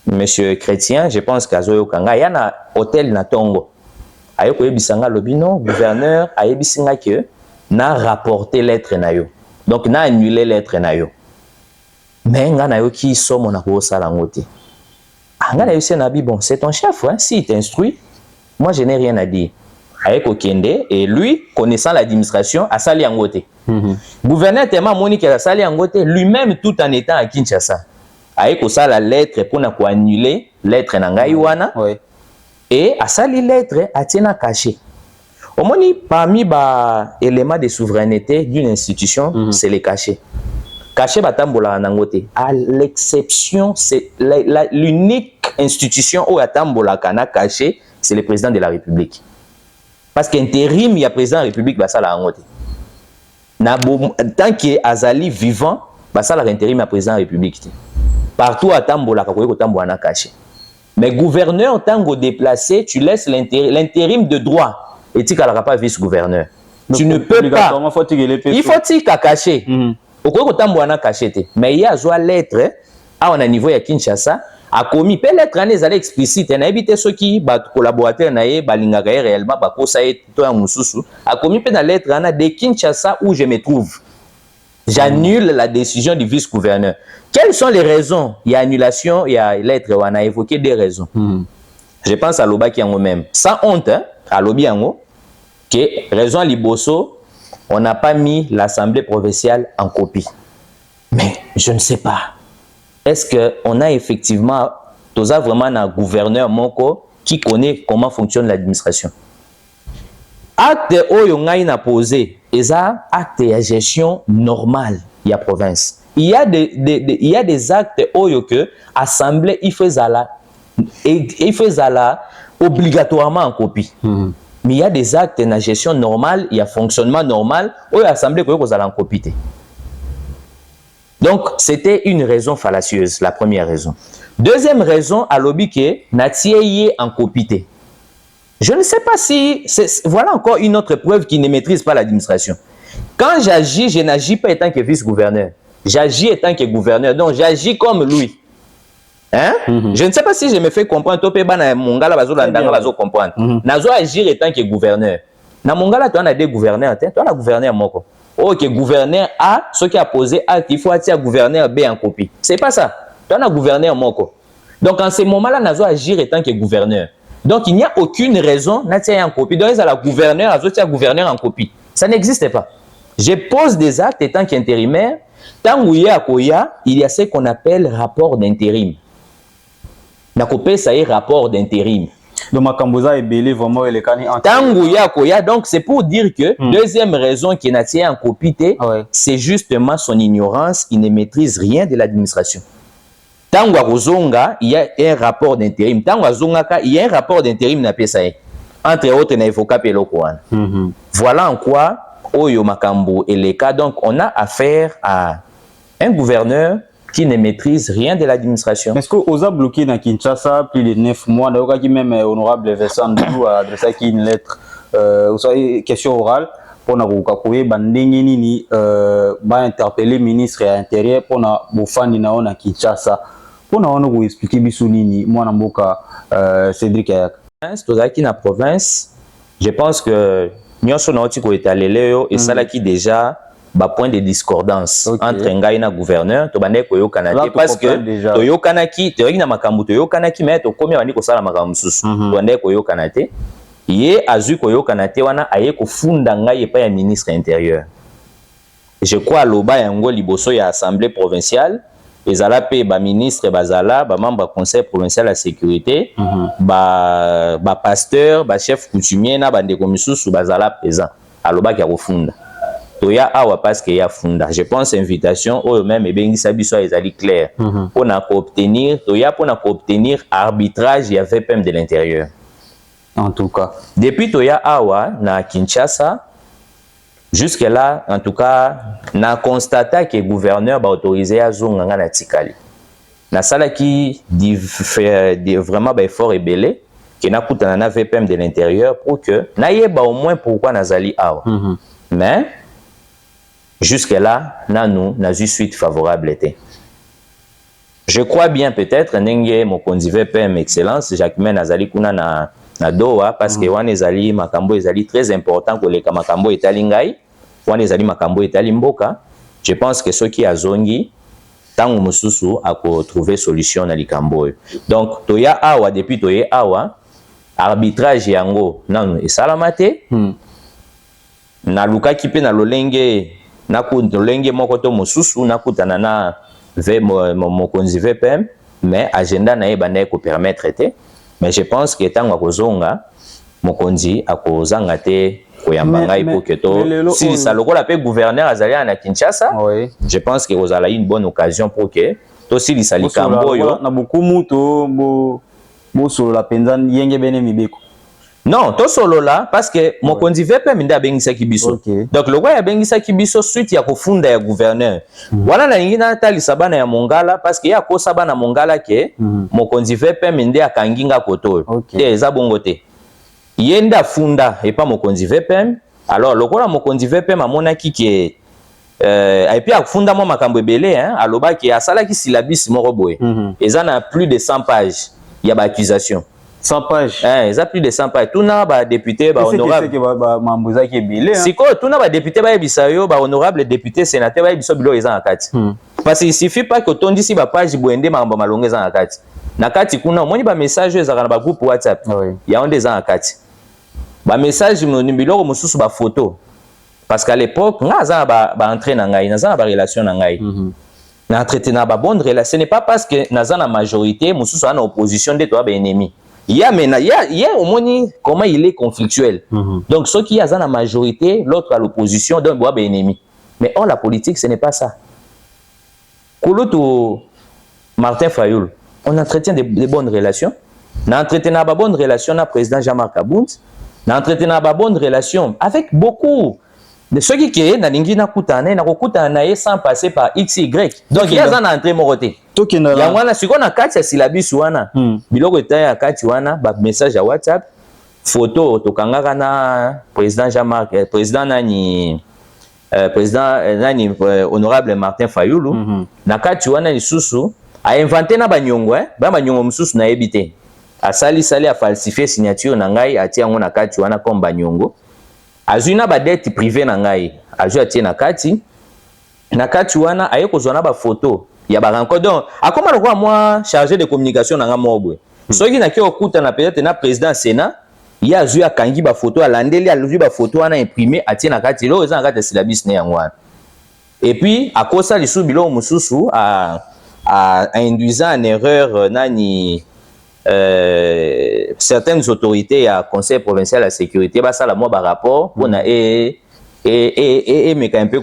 Speaker 2: Monsieur Chrétien, je pense qu'à Zoyo Kanga, il y a un hôtel na Tongo. Ayoko yebisanga lobino, gouverneur, ayebisinga que na rapporté lettre na yo. Donc, na annulé lettre na yo. Mais nga na yo qui somme na ko sala ngote. Bon, c'est ton chef, hein? S'il t'instruit, moi je n'ai rien à dire. Avec Okende, et lui, connaissant l'administration, a sali angote. Gouverneur tellement monique a sali angote, lui-même tout en étant à Kinshasa. Avec ça la lettre pour ne pas annuler, lettre n'angayuana, et a sali lettre a tiena caché. Au moins, parmi les éléments de souveraineté d'une institution, c'est les cachets. Caché batambola nangote. À l'exception, c'est l'unique institution où atambola kana caché, c'est le président de la République. Parce qu'intérim, il y a président de la République basala nangote. tant que azali vivant ça l'intérim à président de la République partout à Tambola na caché mais gouverneur tango déplacé tu laisses l'intérim de droit et tu n'auras pas vice-gouverneur tu ne peux pas il faut que caché na caché mais il y a une lettre à un niveau à Kinshasa a commis peut lettre année allait explicite na éviter ceux qui collaborateurs na balinga réellement ba kosa to ya mususu a commis peut dans lettre ana de Kinshasa où je me trouve. J'annule la décision du vice-gouverneur. Quelles sont les raisons? Il y a annulation, il y a lettre, on a évoqué des raisons. Je pense à Loba qui en même. Sans honte, hein, à Lobi Ango, que raison à Liboso, on n'a pas mis l'Assemblée provinciale en copie. Mais je ne sais pas. Est-ce qu'on a effectivement, vraiment un gouverneur Moko qui connaît comment fonctionne l'administration? Acte oyo ngai na posé, acte de gestion normale de la province. Il y a des actes oyo que assemblée il fait obligatoirement en copie. Mais il y a des actes de gestion normale, il y a fonctionnement normal oyo assemblée koyo kozala en copie. Donc c'était une raison fallacieuse, la première raison. Deuxième raison, à l'obi que natie en copie. Je ne sais pas si... Voilà encore une autre preuve qui ne maîtrise pas l'administration. Quand j'agis, je n'agis pas étant que vice-gouverneur. J'agis étant que gouverneur. Donc, j'agis comme lui. Hein? Je ne sais pas si je me fais comprendre. Topé bana mongala bazo landanga bazo comprendre. Nazo agir étant que gouverneur. Na mongala tu as des gouverneurs. Tu as gouverneur moko. Ok, gouverneur A, ce qui a posé acte, il faut attirer gouverneur B en copie. C'est pas ça. Tu as gouverneur moko. Donc, en ce moment-là, nazo agir étant que gouverneur. Donc, il n'y a aucune raison d'être en copie. Donc, il y a la gouverneur, gouverneur en copie. Ça n'existe pas. Je pose des actes étant qu'intérimaire. Tant où il y a ce qu'on appelle rapport d'intérim. Ça y est rapport d'intérim.
Speaker 1: Donc, Makamboza est belé vraiment les canets en
Speaker 2: tant où il y a, donc c'est pour dire que deuxième raison qu'il y a en copie, c'est justement son ignorance. Il ne maîtrise rien de l'administration. Tango Rozonga, il y a un rapport d'intérim. Tango Zonga, il y a un rapport d'intérim na PSA. Entre autres, na Evoka Pelokouan. Voilà en quoi Oyo Makambo est le cas. Donc, on a affaire à un gouverneur qui ne maîtrise rien de l'administration.
Speaker 1: Est-ce que Oza bloqué dans Kinshasa plus de 9 mois, d'ailleurs, qui même honorable Vincent Ndou a adressé une lettre, question orale, pour nous bandengini ba interpeller ministre de l'Intérieur pour na bofandi na ona Kinshasa. Pour nous expliquer bisonini moi na mboka Cédric Ayaka.
Speaker 2: Tozaki na province, je pense que nyonso na oti ko etalele yo et ça là qui déjà ba point de discordance entre ngai na gouverneur to bande ko yokana parce que to yokana ki to yokina makambu to yokana ki mais to komi bandi ko sala makambu susu to bande ko yokana te ye azu ko yokana te wana aye ko funda ngai epa ya ministre intérieur. Je crois loba yango liboso ya assemblée provinciale ezala pe ba ministre bazala ba membre conseil provincial de la sécurité ba pasteur ba chef coutumier na bande komisusu bazala présent aloba ki akofunda toya awa parce que ya funda. Je pense invitation oyo même ebengisa biso ezali clair pour na obtenir toya pour na obtenir arbitrage ya VPM de l'intérieur.
Speaker 1: En tout cas
Speaker 2: depuis toya awa na Kinshasa jusque là en tout cas na constata que gouverneur ba autorisé à zonga na tikali na sala qui vraiment ba effort et belé que na kutana na VPM de l'intérieur pour que na yeba au moins pourquoi nazali awa mais jusque là nanu na eu suite favorable était. Je crois bien peut-être nenge mokonzi VPM excellence Jacquemain nazali kuna na doa parce que wana ezali makambo ezali très important que les makambo etali ngai wana ezali makambo etali mboka. Je pense que ceux qui azongi tango mususu ako trouver solution na likambo. Donc toya awa depuis toye awa arbitrage yango nanu esalamate na luka kipe na lolenge na lolenge moko to mususu na kutana na mokonzi VPM mais agenda na ebanda ko permettre te. Mais je pense que tant que mokonzi akozanga te koyamba ngai pour que to si ça lokola pe gouverneur azali na Kinshasa je pense que ozala une bonne occasion pour que to si lisali kambo yo
Speaker 1: na beaucoup muto bo solo la penza yenge bene mibeko
Speaker 2: Non, to solo là parce que mon kondi VPM nda bengisa kibiso. Donc le roi ya bengisa kibiso suite ya kofunda ya gouverneur. Wana na ngina tali sabana ya Mongala parce que ya ko sabana Mongala ke mon kondi VPM nda akanginga koto. Te eza bongo te. Yenda funda et pas mon kondi VPM. Alors le roi mon kondi VPM amona ki ke et puis akufunda mo makambo ebele hein aloba ki asala ki syllabus moko boye. Eza na plus de 100 pages ya ba accusation.
Speaker 1: 100 pages.
Speaker 2: Ils ont plus de 100 pages. Tout n'a pas député, honorable.
Speaker 1: C'est
Speaker 2: quoi? Tout n'a pas député, honorable député, sénateur, parce qu'il suffit pas que ton d'ici page boende malongue en akati. Nakati kuna moni ba message za ba groupe WhatsApp. Il y a un des en akati. Ba message mbilo mususu ba photo. Parce qu'à l'époque, nga ba entrer na ngai, na ba relation na ngai. Na traité na ba bonne relation, ce n'est pas parce que na za na majorité mususu ana opposition de toi ba ennemi. Il y a au moins comment il est conflictuel. Donc, ceux qui ont la majorité, l'autre à l'opposition, donc doit être ennemi. Mais or, la politique, ce n'est pas ça. Kouloutou Martin Fayoul, on entretient de bonnes relations. On entretient de bonnes relations avec le président Jean-Marc Abound. On entretient de bonnes relations avec beaucoup de ceux qui sont dans sans passer par X, Y. Donc, il y a un entrée moroté. Il y a un second à 4 syllabus wana. Biloko ta 4 wana ba message à WhatsApp, photo to kangaka na président Jean-Marc, président nani honorable Martin Fayoulou. Na 4 wana lisusu a inventé na banyongo ba banyongo mususu na ebité. A sali a falsifier signature na ngai atia ngo na 4 wana comme banyongo. Azuna ba dette privée na ngai. Azu atia na 4 wana aye kozona ba photo. Il y a ba rencontre donc a comment le moi chargé de communication na nga mobwe so qui na ki okuta na peut-être na président Sénat il y a zu akangi ba photo alandeli aluzi ba photo ana imprimé atie na kati lo eza na kati syllabus ne yango et puis à cause ça lisu bilo mususu a induisant en erreur nani certaines autorités à conseil provincial de la sécurité ba ça la moi ba rapport on a mais quand un peu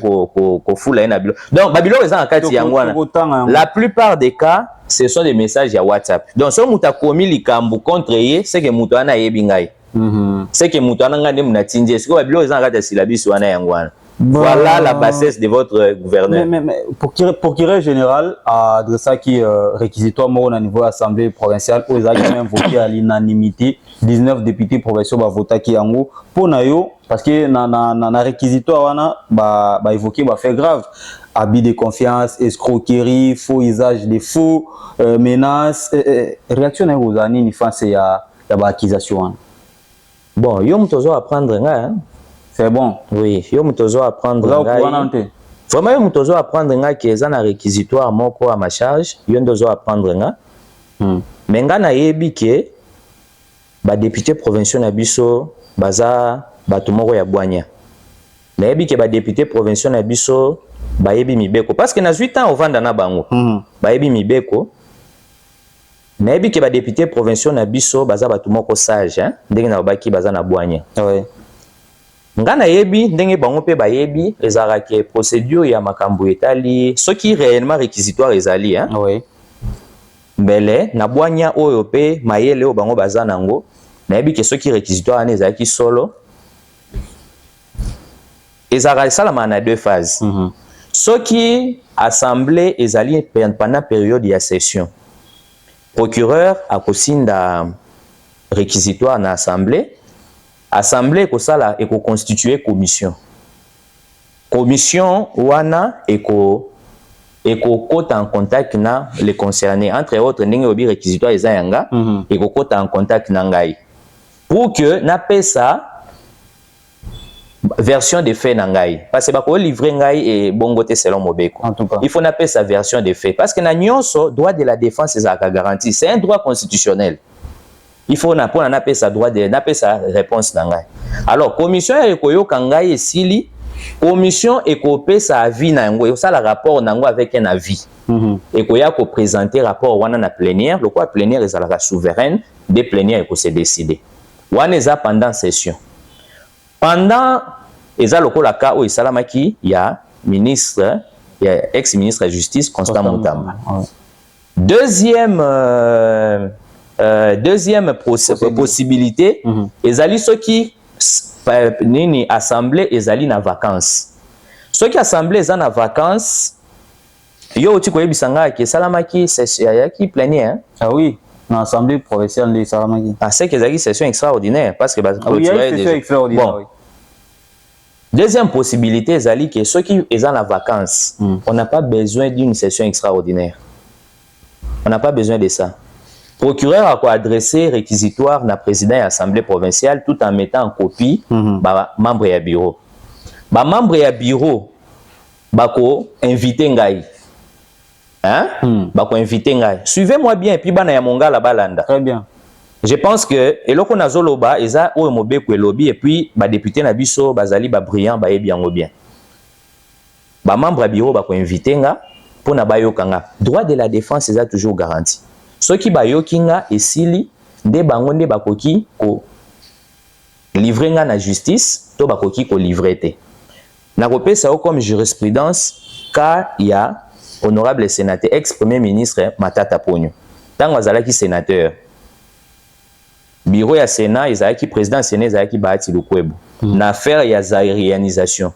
Speaker 2: foule donc babilo est en kati yangwana la plupart des cas ce sont des messages à WhatsApp donc si muta komi likambu contre ye c'est que mutu ana yebingai c'est que mutu ana ngande munatinje c'est que babilo est en kati syllabus wana yangwana. Voilà la bassesse de votre gouverneur.
Speaker 1: Mais procureur général a adressé qui réquisitoire au niveau de l'Assemblée provinciale où ils ont même voté à l'unanimité 19 députés provinciaux va voter qui en haut pour nayo parce que na réquisitoire va évoquer va faire grave abus de confiance, escroquerie, faux usage de faux, menaces, réaction aux années ni face ya accusation.
Speaker 2: Bon, yo mtozo apprendre nga hein.
Speaker 1: C'est bon.
Speaker 2: Oui, yo mutozo apprendre nga. Vraiment yo mutozo apprendre nga ki eza na réquisitoire moko à ma charge, yo ndozo apprendre nga. Mais nga na yebi ke ba député provinciaux na biso baza bato moko ya bwanya. Na yebi ke ba député provinciaux na biso ba yebi mibeko parce que na 8 ans ovanda na bango. Ba yebi mibeko. Na yebi ke ba député provinciaux na biso baza bato moko sage hein, ndenge na baki baza na bwanya.
Speaker 1: Ouais.
Speaker 2: Ngana yebi ndenge bango pe ba yebi ezara ke procédure ya makambo etali ce qui réellement réquisitoire ezali hein.
Speaker 1: Oui.
Speaker 2: Mbele na bwanya oyo pe mayele o bango baza nango na yebi ke ce qui réquisitoire ane ezaki solo ezara salama na deux phases. Ce qui assemblée ezali pendant période ya session. Procureur a kosinda réquisitoire na assemblée. Assemblée ko sala et ko constituer commission. Commission wana et ko kota en contact na les concernés entre autres ndenge obi réquisitoire ezayanga et ko kota en contact na ngai pour que na pesa version de fait na ngai parce que ba ko livrer ngai et bongote selon mobeko. Il faut na pesa version de fait parce que na nyonso droit de la défense ezaka garantie, c'est un droit constitutionnel. Il faut na pona na pesa droit de na pesa réponse na ngai. Alors commission e koyo kangai esili commission e ko pesa avis na ngo e sala rapport na ngo avec un avis. Et koya ko présenter rapport wana na plénière, le quoi plénière ezalaka souveraine, des plénières e ko se décider. Wana eza pendant session. Pendant eza lokola ka o esalamaki ya ministre ya ex-ministre de justice Constant Mutamba. Deuxième deuxième possibilité ezali soki nini assemblée ezali na vacances soki assemblée eza na vacances yo oti koyebisa nga ke salamaki yaki plénière
Speaker 1: ah oui na assemblée provinciale de salamaki
Speaker 2: c'est que ezali session extraordinaire parce que
Speaker 1: oui session extraordinaire
Speaker 2: bon. Deuxième possibilité ezali que soki eza na vacances on n'a pas besoin d'une session extraordinaire on n'a pas besoin de ça. Procureur a adressé réquisitoire na président de l'Assemblée provinciale tout en mettant en copie membre ya bureau. Membre ya bureau bako invité ngai. Hein? Bako invité ngai. Suivez-moi bien et puis bana ya mongala balanda.
Speaker 1: Très bien.
Speaker 2: Je pense que eloko na zoloba eza oyo mobeko elobi et puis ba député na biso bazali ba brillant ba yebi yango bien. Ba membre ya bureau bako invité nga pour na bayoka nga. Droit de la défense eza toujours garanti. Soki bayoki nga esili nde bango nde bakoki ko livrer nga na justice to bakoki ko livrer te. Na kopesa yo comme jurisprudence car il y a honorable sénateur ex-premier ministre Matata Ponyo. Tango azalaki sénateur. Bureau ya Sénat ezalaki président Sénat ezalaki Bahati Lukwebo. Na affaire ya zairianisation.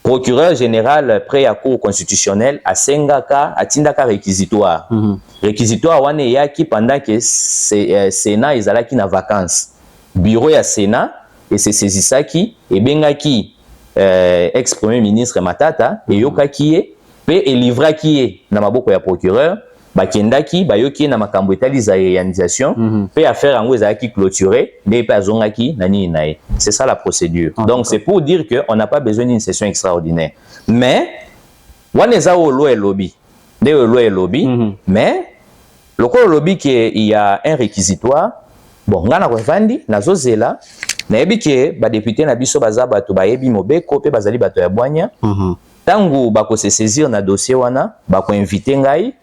Speaker 2: Procureur général près à cour constitutionnelle à Sengaka atindaka réquisitoire. Réquisitoire wane yaki pendant que Sénat ezalaki na vacances. Bureau ya Sénat et c'est saisissaki et bengaki ex-premier ministre Matata et yokaki pe et livraki na maboko ya procureur bakendaki bayoki na makambo etali zairianisation pe affaire yango ezalaki clôturé nde pe azongaki na nini na ye. C'est ça la procédure. Donc c'est pour dire que on n'a pas besoin d'une session extraordinaire. Mais waneza olo elobi nde olo elobi mais lokolo lobi que il y a un réquisitoire bon ngana ko vandi nazozela nayebi ke ba député na biso baza bato bayebi mobeko pe bazali bato ya bwanya tangu bako se saisir na dossier wana bako inviter ngai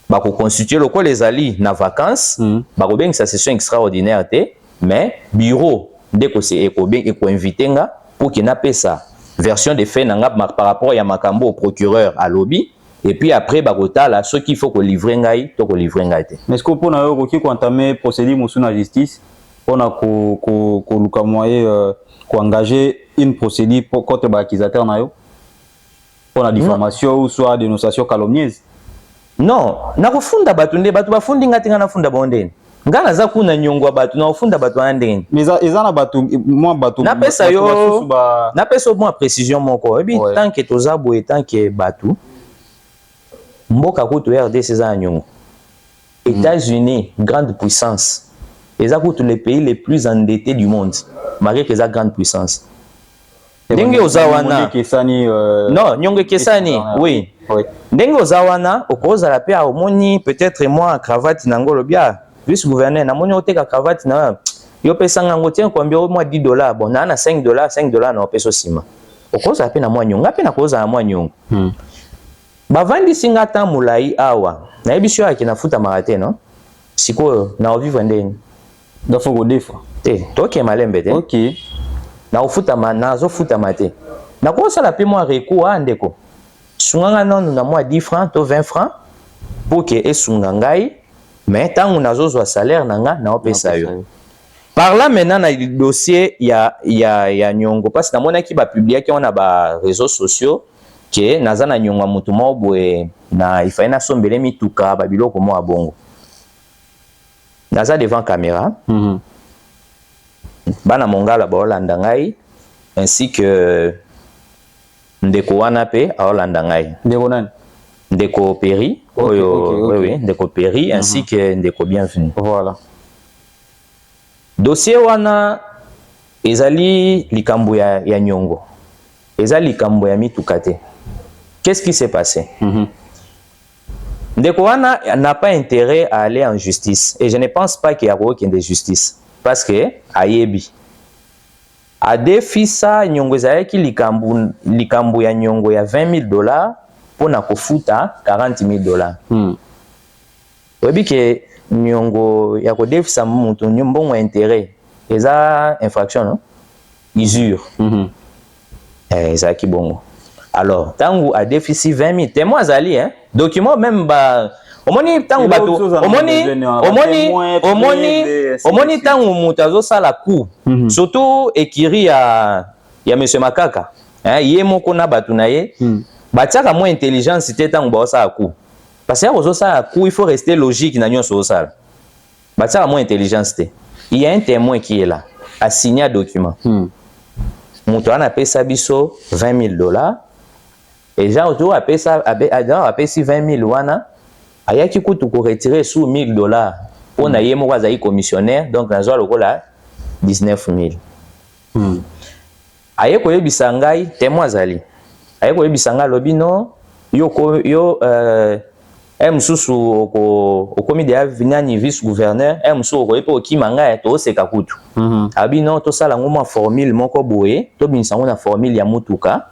Speaker 2: bako constituer loko les ali na vacances bako beng sa session extraordinaire te mais bureau ndeko se eko inviter nga pour qu'il na pesa version de fait nanga par rapport ya makambo au procureur à lobby et puis après bakotala ce qu'il faut ko livrer ngai to ko livrer ngai te.
Speaker 1: Mais est-ce que pour na yo ko entamer procédure musu na justice on a ko luka moyen ko engager une procédure pour contre ba accusateur na yo pour la diffamation ou soit dénonciation calomnieuse?
Speaker 2: Non, na kufunda batu nde batu bafundi ngati ngana funda bondeni. Ngana za kuna nyongwa batu na ufunda batu andeni.
Speaker 1: Mais ezana batu moi batu
Speaker 2: na pesa yo na pesa moi précision moko. Et puis tant que tozabo et tant que batu mboka kutu RDC za nyongo. États-Unis, grande puissance. Eza kutu les pays les plus endettés du monde. Malgré que za grande puissance. Ndenge ozawana non nyongo kesani oui ndenge ozawana okozala pe omoni peut-être moi cravate nangolo bia vice gouverneur na moni oteka cravate na yo pesa ngango tien combien au mois $10 bon na $5 na peso sima okozala pe na mwa nyongo pe na kozala mwa nyongo bavandi singa ta mulai awa na ebisho yake nafuta marate no siko na ovivre ndeni
Speaker 1: dafo go defa
Speaker 2: te toke malembe te
Speaker 1: OK
Speaker 2: na ofuta na zo futa mate na ko sala pe moi recours andeko sunganga non na moi 10 francs to 20 francs pour que esunga ngai mais tangu nazozwa salaire nanga na opesa yo par là maintenant na dossier ya nyongo parce na mona ki ba publier ki on a ba réseaux sociaux que nazana nyongo mutu mobwe na ifaina sombele mituka ba biloko mo abongo naza devant caméra bana mongala baolanda ngai ainsi que ndeko wana pe aolanda ngai
Speaker 1: ndeko nani
Speaker 2: ndeko Peri oyo oui ndeko Peri ainsi que ndeko Bienvenu
Speaker 1: voilà
Speaker 2: dossier wana ezali likambo ya nyongo ezali likambo ya mituka te. Qu'est-ce qui s'est passé? Ndeko wana n'a pas intérêt à aller en justice et je ne pense pas qu'il y a aucune de justice. Parce que ayebi adefisa nyongo ezalaki likambo ya nyongo ya $20,000 pona kofuta $40,000. Oyebi ke nyongo ya kodefisa mutu mbongo intérêt eza infraction no usure ezalaki bongo. Alors tangu adefisi 20,000 témoins azali hein document même ba omoni tango bato omoni tango moto azosala coup surtout ekiri ya monsieur Makaka ye moko na bato na ye batiaka moins intelligence te tango baosala coup parce que ya kozosala coup il faut rester logique na nyonso osala batiaka moins intelligence te il y a un témoin qui est là a signé un document moto wana apesa biso $20,000 et genre tu apesa apesi 20,000 wana ayaki kutu ko retirer sous $1,000 on a ye moko azali commissionnaire donc nazwa lokola 19,000 aye koyebisa ngai témoin azali aye koyebisa ngai lobi no yo mususu okomi deya vinani vice gouverneur mususu okoyepe okima ngai toseka kutu abi no tosala ngo mwa formule moko boye tobimisa ngo na formule ya mutuka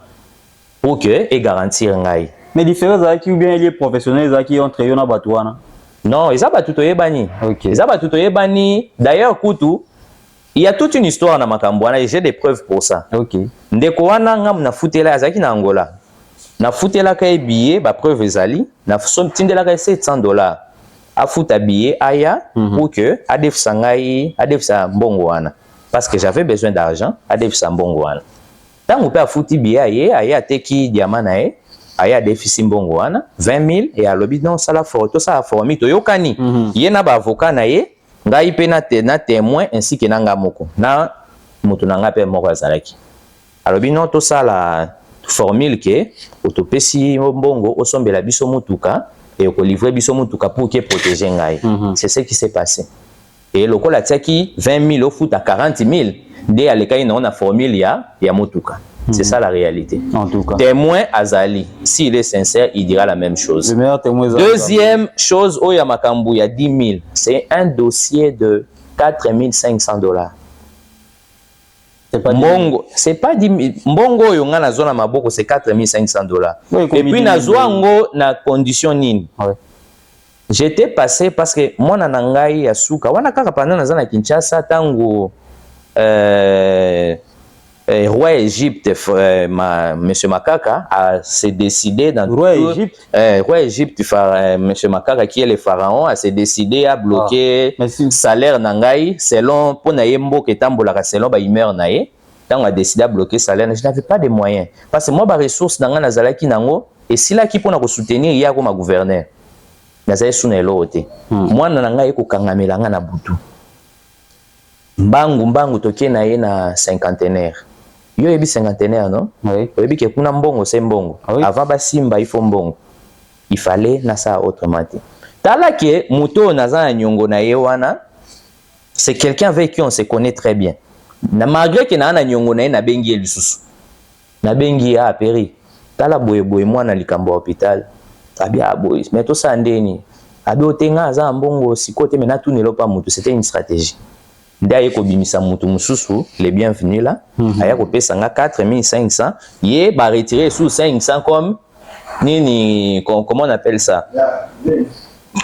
Speaker 2: pour que et garantir ngai.
Speaker 1: Mais différence avec ou bien les professionnels qui entre yo na bato wana.
Speaker 2: Non, ils abatu to yebani.
Speaker 1: OK.
Speaker 2: Ils abatu to yebani. D'ailleurs kutu il y a toute une histoire na makambo wana et j'ai des preuves pour ça.
Speaker 1: OK.
Speaker 2: Ndeko wana ngam na futela azaki na Angola. Na futela ka billet ba preuve ezali na som tindela ka $700. Afuta billet aya pour que adef sangai adef sa mbongo wana parce que j'avais besoin d'argent adef sa mbongo wana. Tango pe afuti billet aye ateki diamant na ye aye adefisi mbongo wana 20,000 et alobi non sala photo ça formi to yokani ye na ba avocat na ye ngai pe na témoin ainsi que nanga moko na mutu nanga pe moko azalaki alobi non to sala formule ke otopesi mbongo osombela biso mutuka et ko livrer biso mutuka pour que protéger ngai c'est ce qui s'est passé et lokola tiaki 20,000 au foot à 40,000 dès à l'école on a formule ya mutuka. C'est ça la réalité.
Speaker 1: En tout cas.
Speaker 2: Témoin Azali, s'il est sincère, il dira la même chose.
Speaker 1: Le meilleur témoin Azali.
Speaker 2: Deuxième chose, Oya Makambu, il y a 10 000. C'est un dossier de $4,500.
Speaker 1: C'est pas
Speaker 2: Mbongo, c'est pas 10 000. Mbongo yonga na zona maboko, c'est $4,500.
Speaker 1: Oui,
Speaker 2: et puis na zoango na condition nini.
Speaker 1: Ouais.
Speaker 2: J'étais passé parce que moi na nangai ya suka. Wana kaka pendant na zona Kinshasa tango roi Égypte, monsieur Makaka, s'est décidé dans
Speaker 1: roi Égypte,
Speaker 2: monsieur Makaka qui est le pharaon, a s'est décidé à bloquer salaire nangai selon pour naïmbo que tambola selon ba imer naïe. Tant on a décidé à bloquer salaire, je n'avais pas de moyens parce que moi ba ressources nanga nazalaki nango et si là qui pour na ko soutenir ya ko ma gouverneur nazali sunelo ote moi nangai ko kangamela nga na butu mbangu toke na ye na cinquantenaire. Yo ebi cinquantenaire non?
Speaker 1: Oui.
Speaker 2: Ebi ke kuna mbongo c'est mbongo.
Speaker 1: Oui.
Speaker 2: Avant basimba il faut mbongo. Il fallait na ça autrement. Tala ke muto naza nyongo na ye wana c'est quelqu'un avec qui on se connaît très bien. Na malgré que na nyongo na ye na bengi elisusu. Na bengi a péri. Tala boye moi na likambo hôpital. Abi aboy. Mais to sa ndeni. Abi otenga za mbongo sikote mena tout ne lo pas mutu, c'était une stratégie. D'ailleurs, kobimisa mutu mususu, les bienvenus là. Aya kopesa nga 4,500. Yé ba retirer sous 500 comme nini comment on appelle ça?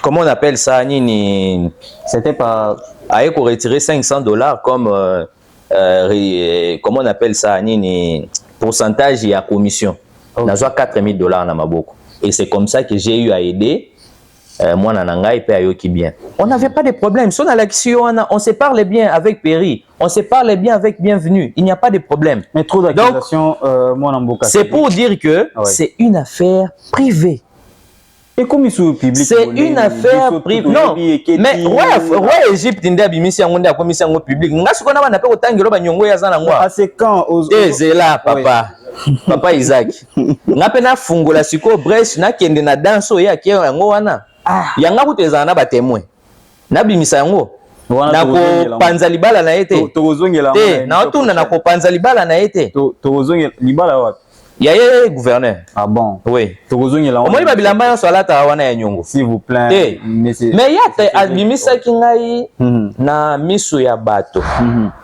Speaker 2: Comment on appelle ça nini?
Speaker 1: C'était pas
Speaker 2: aya ko retirer $500 comme comment on appelle ça nini pourcentage ya commission.
Speaker 1: Okay.
Speaker 2: Nazwa $4,000 na maboko. Et c'est comme ça que j'ai eu à aider moi nananga et Ayoki bien. On n'avait pas de problème. Si on a l'action, on se parle bien avec Perry, on se parle bien avec Bienvenue. Il n'y a pas de problème.
Speaker 1: Mais trop d'accusations,
Speaker 2: c'est pour dire que c'est une affaire privée.
Speaker 1: Et comme ils sont publics,
Speaker 2: c'est une affaire privée. Non, mais ouais, Égypte n'a pas mis en commission publique. N'a ce qu'on a appelé autant que l'obanyongo ya zana moi.
Speaker 1: Ah c'est quand aux
Speaker 2: là, papa. Papa Isaac. N'a pas fungola siko brèche na kende na danso ya ki yango wana. Yanga kutezana ba témoin. Na bimisa yango. Na ko panza libala na ete.
Speaker 1: Tozongela.
Speaker 2: Na otuna na ko panza libala na ete.
Speaker 1: Tozongela libala wapi?
Speaker 2: Yaye gouverneur.
Speaker 1: Ah bon?
Speaker 2: Oui.
Speaker 1: Tozongela.
Speaker 2: Omoni ba bilamba yo salata wana ya nyongo.
Speaker 1: S'il vous plaît.
Speaker 2: Mais yate abimisa kingai na miso ya bato.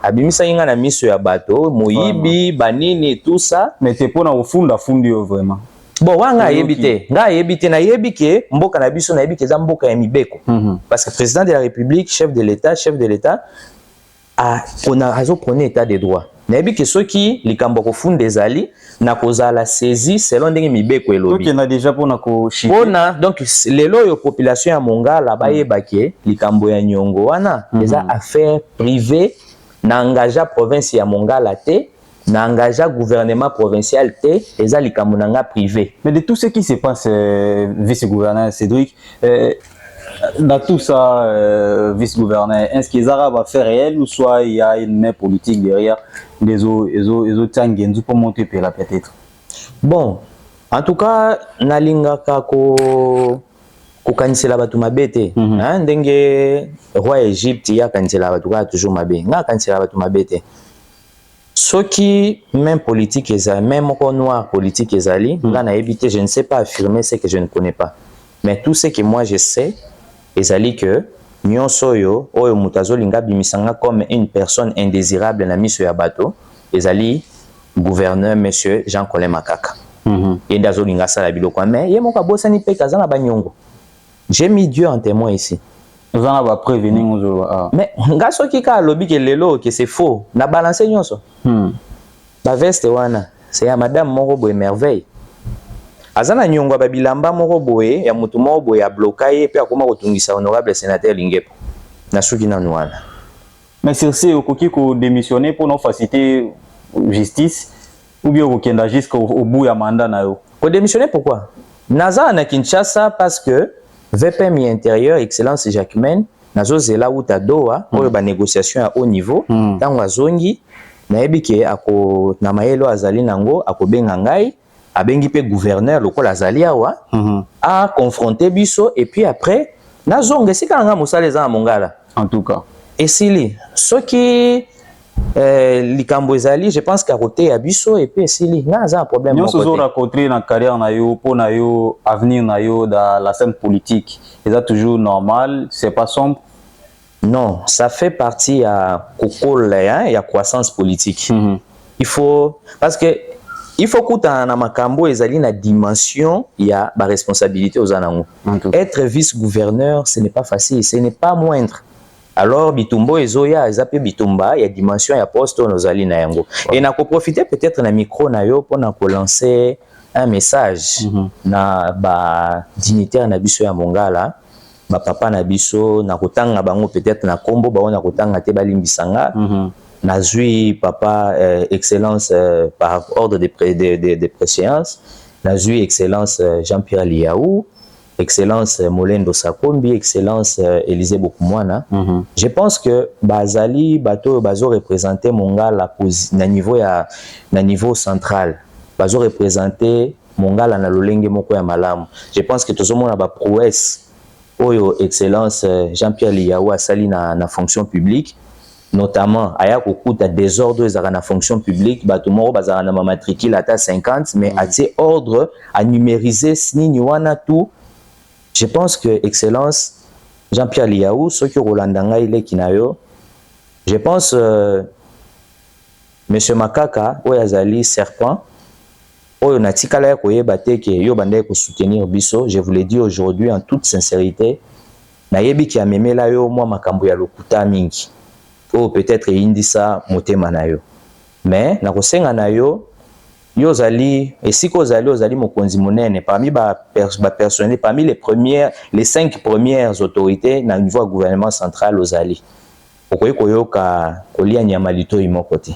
Speaker 2: Abimisa kinga na miso ya bato, moyibi, banini tout ça.
Speaker 1: Mais t'es pas na ofunda fundi vraiment.
Speaker 2: Bon wanga yebite na yebike mboka na biso na yebike za mboka ya mibeko parce que président de la République chef de l'État a on a raison prôner état de droit nayebi ke soki likambo kofunda ezali na kozala saisi selon ndenge mibeko elobi.
Speaker 1: Donc, il y a déjà pour nako chiffre.
Speaker 2: Pona donc lelo yo population ya Mongala bayeba ke likambo ya nyongo wana eza affaire privée na engagea province ya Mongala te, na engagea gouvernement provincial te, eza likambo nanga privé.
Speaker 1: Mais de tout ce qui se passe, vice-gouverneur Cédric, dans tout ça, vice-gouverneur, est-ce qu'ils Arabes va faire réel ou soit il y a une main politique derrière les autres Tangenzu pour monter peut-être?
Speaker 2: Bon, en tout cas, nalingaka ko kanisela batu mabete. Ndenge roi Égypte ya kanisela batu ka toujours mabe. Nga kanisela batu mabete. Soki même politique ezali, même encore noir politique ezali, nga na évité, je ne sais pas affirmer ce que je ne connais pas. Mais tout ce que moi je sais, ezali que nyonso oyo oyo mutazo linga bimisanga comme une personne indésirable na miso ya bato, ezali gouverneur monsieur Jean-Colin Makaka. Et d'azo linga sala biloko mais ye moko bosani pe kazana banyongo. J'ai mis Dieu en témoin ici.
Speaker 1: Vous en avez prévenu nous.
Speaker 2: Mais nga soki ka lobi ke lelo que c'est faux, na balancer nyonso. Ba veste wana, c'est ya madame moko boye merveille. Azana nyongo ba bilamba moko boye ya mutu moko boye ya blokaye pe akoma kotungisa honorable sénateur Lingepo. Na soki na wana.
Speaker 1: Mais sur ce okoki ko démissionner pour non faciliter justice ou bien okenda jusqu'au bout ya mandat na yo.
Speaker 2: Ko démissionner pourquoi? Naza na Kinshasa parce que VPM intérieur excellence Jacquemaine nazo zela uta doa oyo ba négociation à haut niveau tango azongi nayebi ke ako na mayelo azali nango akobenga ngai abengi pe gouverneur lokola azali awa a confronter biso et puis après nazonga sika nga musala eza na Mongala
Speaker 1: En tout cas.
Speaker 2: et sili soki likambo ezali je pense qu'à côté abiso et puis sili nga za un problème
Speaker 1: Nous sommes rencontrés dans la carrière na yo pour na yo avenir na yo dans la scène politique. Est ça toujours normal, c'est pas sombre?
Speaker 2: Non, ça fait partie à kokol hein, il y a croissance politique. Il faut parce que il faut que na makambo ezali na dimension il y a ba responsabilité aux anango. Être vice-gouverneur, ce n'est pas facile, ce n'est pas moindre. Alors bitumbo ezoya ezape bitumba il y a dimension il y a poste nos ali na yango. Et na ko profiter peut-être na micro na yo pour na ko lancer un message na ba dignitaire na biso ya Mongala. Ba papa na biso na kotanga bango peut-être na kombo ba na kotanga te balimbisanga na zui papa excellence par ordre de préséance na zui excellence Jean-Pierre Liaou, excellence Molendo Sakombi, excellence Élisée Bokumwana. Je pense que bazali bato bazo représenter Mongala na niveau central, bazo représenter Mongala na lolenge moko ya malamu. Je pense que tout le monde a ba prouesse oyo excellence Jean-Pierre Liaou asali na fonction publique, notamment aya kokuta désordre ezaka na fonction publique bato moko bazaka na matricule ata 50 mais atie ordre à numériser nini wana tout. Je pense que excellence Jean-Pierre Liaou soki Rolanda ngai leki na yo, je pense monsieur Makaka oyo azali serpent oyo natikala ya koyeba te ke yo bande ko soutenir biso. Je vous le dis aujourd'hui en toute sincérité, nayebi ki amemela yo mwa makambo ya lokuta mingi o peut-être indisa motema na yo, mais na kosenga na yo yo zali esiko ozali mokonzi monene parmi ba personnel parmi les 5 premières autorités na niveau gouvernement central ozali okoyi koyoka kolia nyama lito imoko te.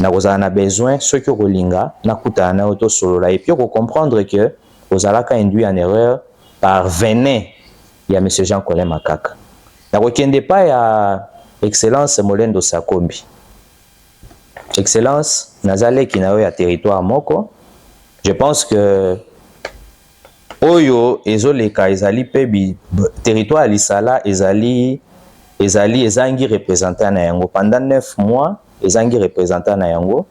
Speaker 2: Na kozala na besoin ceux qui kolinga na kutana na auto solola et puis ko comprendre que ozalaka induit en erreur par venin ya monsieur Jean-Colin Makaka. Na kokende pa ya excellence Molendo Sakombi. Excellence nazale ki na yo ya territoire moko. Je pense que oyo ezoleka ezali pe bi territoire lisala ezali ezangi représentant na yango pendant 9 mois ezangi représentant na yango.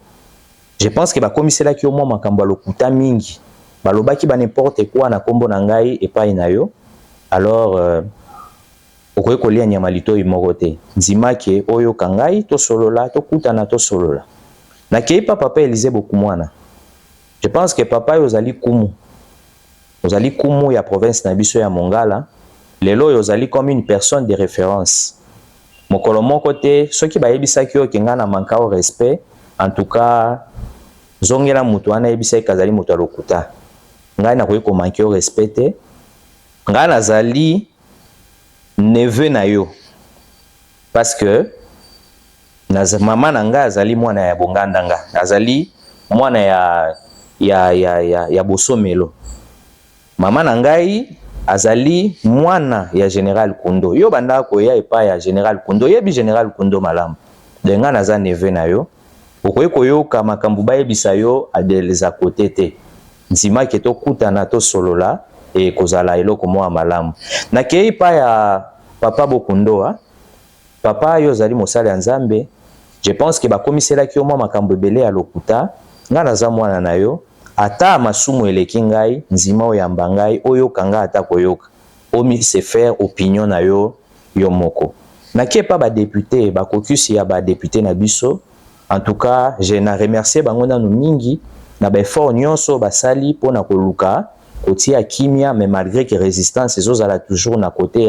Speaker 2: Je pense que ba komisela ki au moins makambo lokuta mingi balobaki ba n'importe quoi na kombo na ngai epai na yo. Alors okoye kolia nyama lito imoko te nzima ke oyo kangai to solola to kutana to solola na kei papa Élisée Bokumwana. Je pense que papa ozali kumu ya province na biso ya Mongala lelo ozali comme une personne de référence mokolo moko te soki bayebisaki yo kenga na manka au respect en tout cas zongela mutu wana ebisa kazali mutu alokuta ngai na ko manquer respect te ngai nazali neveu na yo parce que mama na ngai azali mwana ya bongandanga azali mwana ya bosomelo mama na ngai azali mwana ya Général Kondo yo banda ko ya epa ya Général Kondo yebi Général Kondo malamu de nga naza neveu na yo okoyi koyoka makambo bayebisa yo adeleza kote te nzima ke tokutana tosolola e kozala eloko mwa malamu nakei pa ya papa Bokondo papa yo zali mosala ya Nzambe je pense que bakomiselaki yo mwa makambo ebele ya lokuta nga naza mwana na yo ata masumu eleki ngai nzima oyamba ngai oyoka nga ata koyoka omi se faire opinion na yo yo moko nakie pa badepute bakokusi ya badepute na biso en tout cas je na remercier bango nanu mingi na baeffort nyonso basali mpona koluka kotia kimia mais malgré que résistance ezozala toujours na côté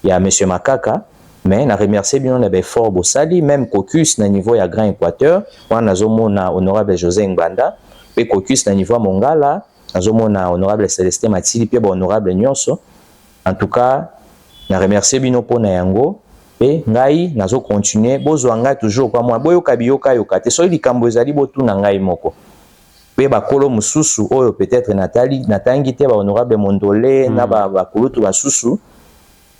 Speaker 2: ya monsieur Makaka mais na remercier bino na baeffort bosali même caucus na niveau ya Grand Équateur wana nazomona honorable José Ngbanda pe caucus na niveau Mongala nazomona honorable Célestin Matili pe honorable nyonso en tout cas na remercier bino pona yango pe ngai nazo continuer bozwa ngai toujours kwa moi boyoka biyoka yoka te so likambo ezali botuna ngai moko pe bakolo mususu oyo peut-être natangi te ba honorable Mondole na ba kulutu basusu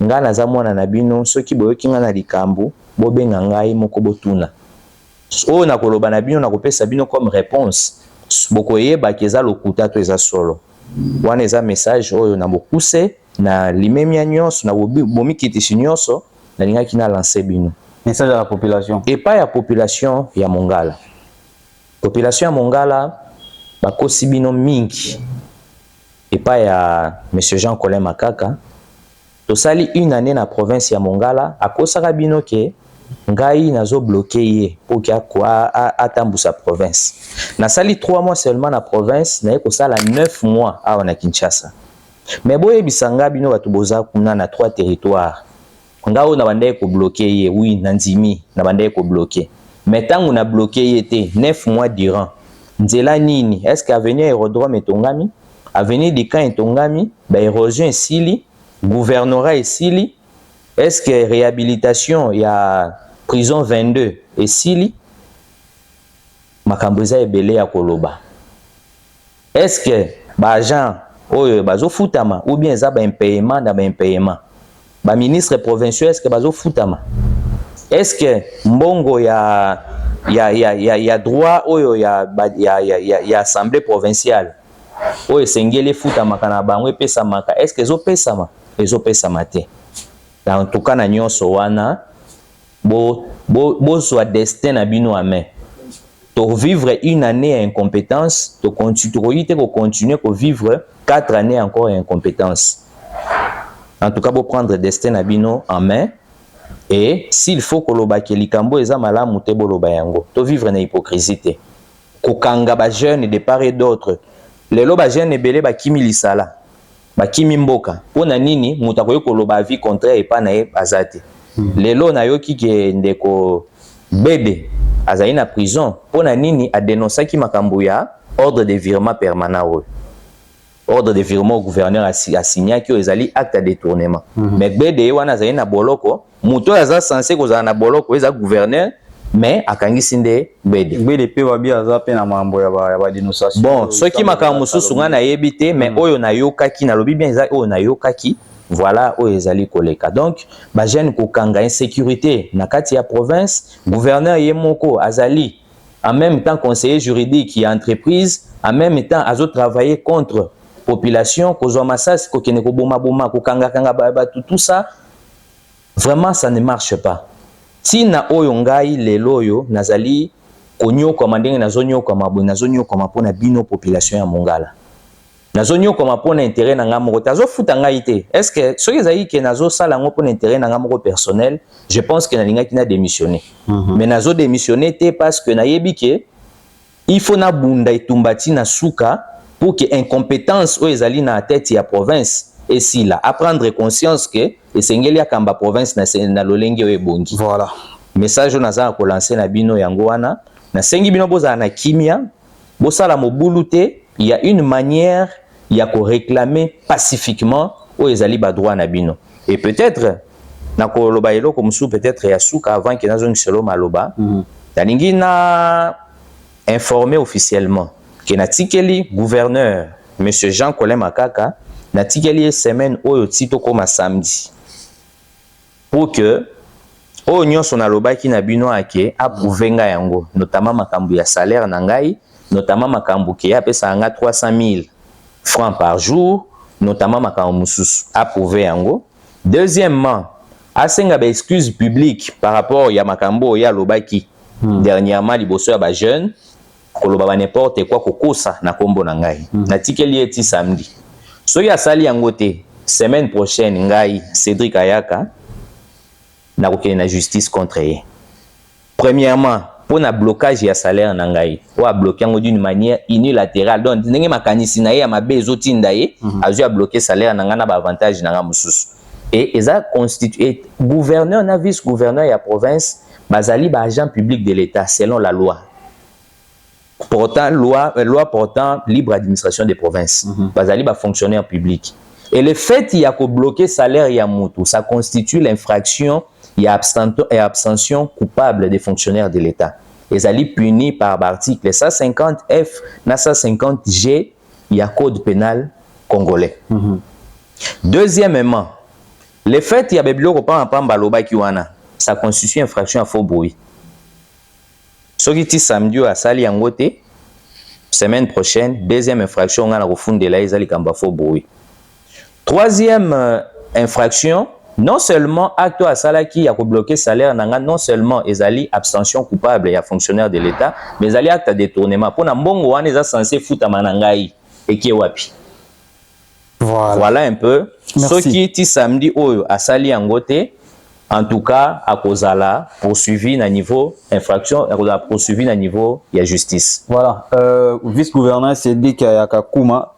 Speaker 2: nga naza mwana na bino soki boyoki nga na likambo bobenga ngai moko botuna oyo nakoloba na bino nakopesa bino comme réponse bokoyeba ke eza lokuta to eza solo wana eza message oyo na bokuse na limemia nyonso na bomikitisi nyonso nalingaki na lancer bino
Speaker 1: message à la population
Speaker 2: et pas ya population ya Mongala population ya Mongala bakosi bino mingi et pas ya monsieur Jean Colin Makaka tosali une année na province ya Mongala akosaka bino ke ngai nazo bloquer ye pour kia kwa atambusa province nasali 3 mois seulement na province na ekosala 9 mois awa na Kinshasa mais boye bisanga bino batu boza kuna na 3 territoires ngao na bande ko bloquer ye oui na nzimi na bande ko bloquer mais tangu na bloquer ye te 9 mois durant nzela nini est-ce que avenir aérodrome etongami avenir de camp etongami ba érosion esili gouvernorat esili est-ce que réhabilitation ya prison 22 esili makambo eza ebele ya koloba est-ce que ba agent oyo bazo futama ou bien eza ba impayement na ba impayement ba ministre provinciaux est-ce que bazo futama est-ce que mbongo ya droit oyo ya assemblée provinciale oyo sengeli futama kana bango epesa maka est-ce que ezopesama ezopesama te en tout cas na nyonso wana bo soit destin na bino à main to vivre une année à incompétence to continuer ko vivre 4 années encore à incompétence en tout cas bo prendre destin na bino en main et s'il faut koloba ke likambo eza malamu te boloba yango to vivre na hypocrisie te kokanga ba jeune de part et d'autre lelo ba jeune ebele bakimi lisala bakimi mboka pona nini muta koyo koloba vie contraire epa na ye azate lelo na yoki ke ndeko bebe azali na prison pona nini a dénoncé makambo ya ordre de virement permanent ordre de virement au gouverneur a signé ki ezali acte de détournement mais bede wana azali na boloko muto aza censé kozala na boloko eza gouverneur mais akangisi nde
Speaker 1: bede pe babi aza pe na mambo ya ba dénonciation
Speaker 2: bon soki makambo mususu nga na yebi te mais oyo na yokaki na lobi bien eza oyo na yokaki voilà oyo ezali koleka donc ba jeune kokanga insécurité na kati ya province gouverneur ye moko azali en même temps conseiller juridique ya entreprise en même temps azo travailler contre population kozwa masasi kokene ko boma kokanga ba tout ça vraiment ça ne marche pas tina oyo ngai lelo oyo nazali konyoka mandenge nazonyoka mabwe nazonyoka mapona bino population ya Mongala nazonyoka mapona intérêt na ngamoko tazo futa ngai te est-ce que soki ezali ke nazo sala ngo pona intérêt na ngamoko personnel je pense que nalinga ki na démissionner mais nazo démissionner te parce que nayebi ke il faut na bunda etumbati na suka pour que incompétence oyo ezali na tête ya province et si là à prendre conscience que esengeli akamba province na lolenge oyo ebongi
Speaker 1: voilà
Speaker 2: message on azana ko lancer na bino yango wana na sengi bino bozala na kimia bosala mobulu te. Il y a une manière ya ko réclamer pacifiquement o ezali ba droit na bino. Et peut-être na ko loba eloko musu peut-être ya suka avant que nazo ngiselo maloba talingi na informer officiellement que na tikeli gouverneur monsieur Jean Colin Makaka na tikeli semaine oyo tito koma samedi pour que o nyonso na loba ki na bino ake approuver nga yango, notamment makambu ya salaire na ngai, notamment makambu ki apesa nga 300 000 francs par jour, notamment makambu mususu approuver yango. Deuxièmement, asenga ba excuse publique par rapport ya makambo ya lobaki dernièrement liboso ya ba jeune koloba ba n'importe quoi kokosa na kombo na ngai na tikeli eti samedi so ya sali yango te semaine prochaine ngai Cédric Ayaka na kokende na justice contre ye. Premièrement, pour na blocage ya salaire na ngai ou a bloquer yango d'une manière unilatérale, donc ndenge makanisi na ye ya mabe ezotinda ye azu a bloquer salaire na nga na ba avantage na nga mususu. Et ils ont constitué gouverneur na vice-gouverneur ya province bazali ba agent public de l'État selon la loi. Pourtant loi portant libre administration des provinces. Bazali ba fonctionnaire public. Et le fait il y a ko bloquer salaire ya mutu, ça constitue l'infraction il y a abstention coupable des fonctionnaires de l'État. Ils allaient punis par l'article 150F na 150G il y a code pénal congolais. Deuxièmement, le fait qu'il y a des biloko pamba loba ki wana, ça constitue infraction à faux bruit. Soki ti samedi à sali yango te, semaine prochaine, deuxième infraction on a refonde la ezali kamba faux bruit. Troisième infraction, non seulement acte à salaki a bloqué salaire nanga, non seulement ezali abstention coupable ya fonctionnaire de l'État, mais ezali acte de détournement. Pour na mbongo wana eza censé futa manangai et qui wapi. Voilà un peu. Ce qui est samedi oyo a sali angote, en tout cas à kozala poursuivi na niveau infraction, à kozala poursuivi na niveau ya justice.
Speaker 1: Voilà. Vice-gouverneur Cédric Ayaka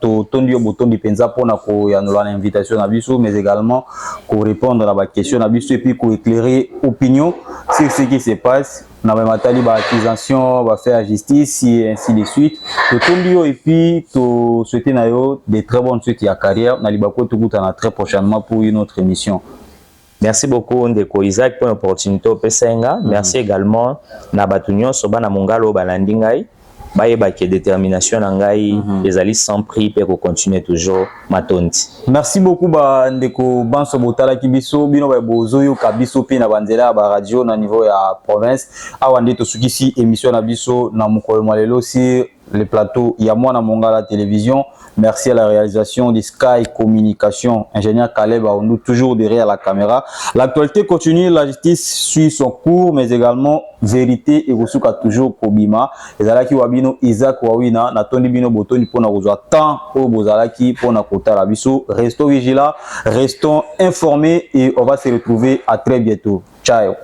Speaker 1: to tondi botondi penza pona ko yanola l'invitation na biso, mais également pour répondre à la question na biso et puis pour éclairer opinion sur ce qui se passe. Na matali ba accusation va faire justice et ainsi de suite to tombio et puis to souhaiter na yo de très bonnes suites ya carrière na libako to kutana très prochainement pour une autre émission.
Speaker 2: Merci beaucoup Ndeko Isaac pour l'opportunité au Pesenga. Merci également na batunyo soba na mongalo balandi ngai bayeba ke détermination na ngai les alliés sans prix pour continuer toujours matondi.
Speaker 1: Merci beaucoup ba Ndeko Banso Botala Kibiso bino ba bozoyo kabiso pe na banzela ba radio na niveau ya province awande to sukisi émission na biso na mukolo malelo sur le plateau ya mwana mongala télévision. Merci à la réalisation de Sky Communication, ingénieur Caleb Aoundou, toujours derrière la caméra. L'actualité continue, la justice suit son cours, mais également vérité et Rosuka toujours Kobima. Et Zalaki Wabino, Isaac Wawina, Natoni Bino Botoni pour nous temps au Bozalaki pour Nakota Labiso. Restons vigilants, restons informés et on va se retrouver à très bientôt. Ciao.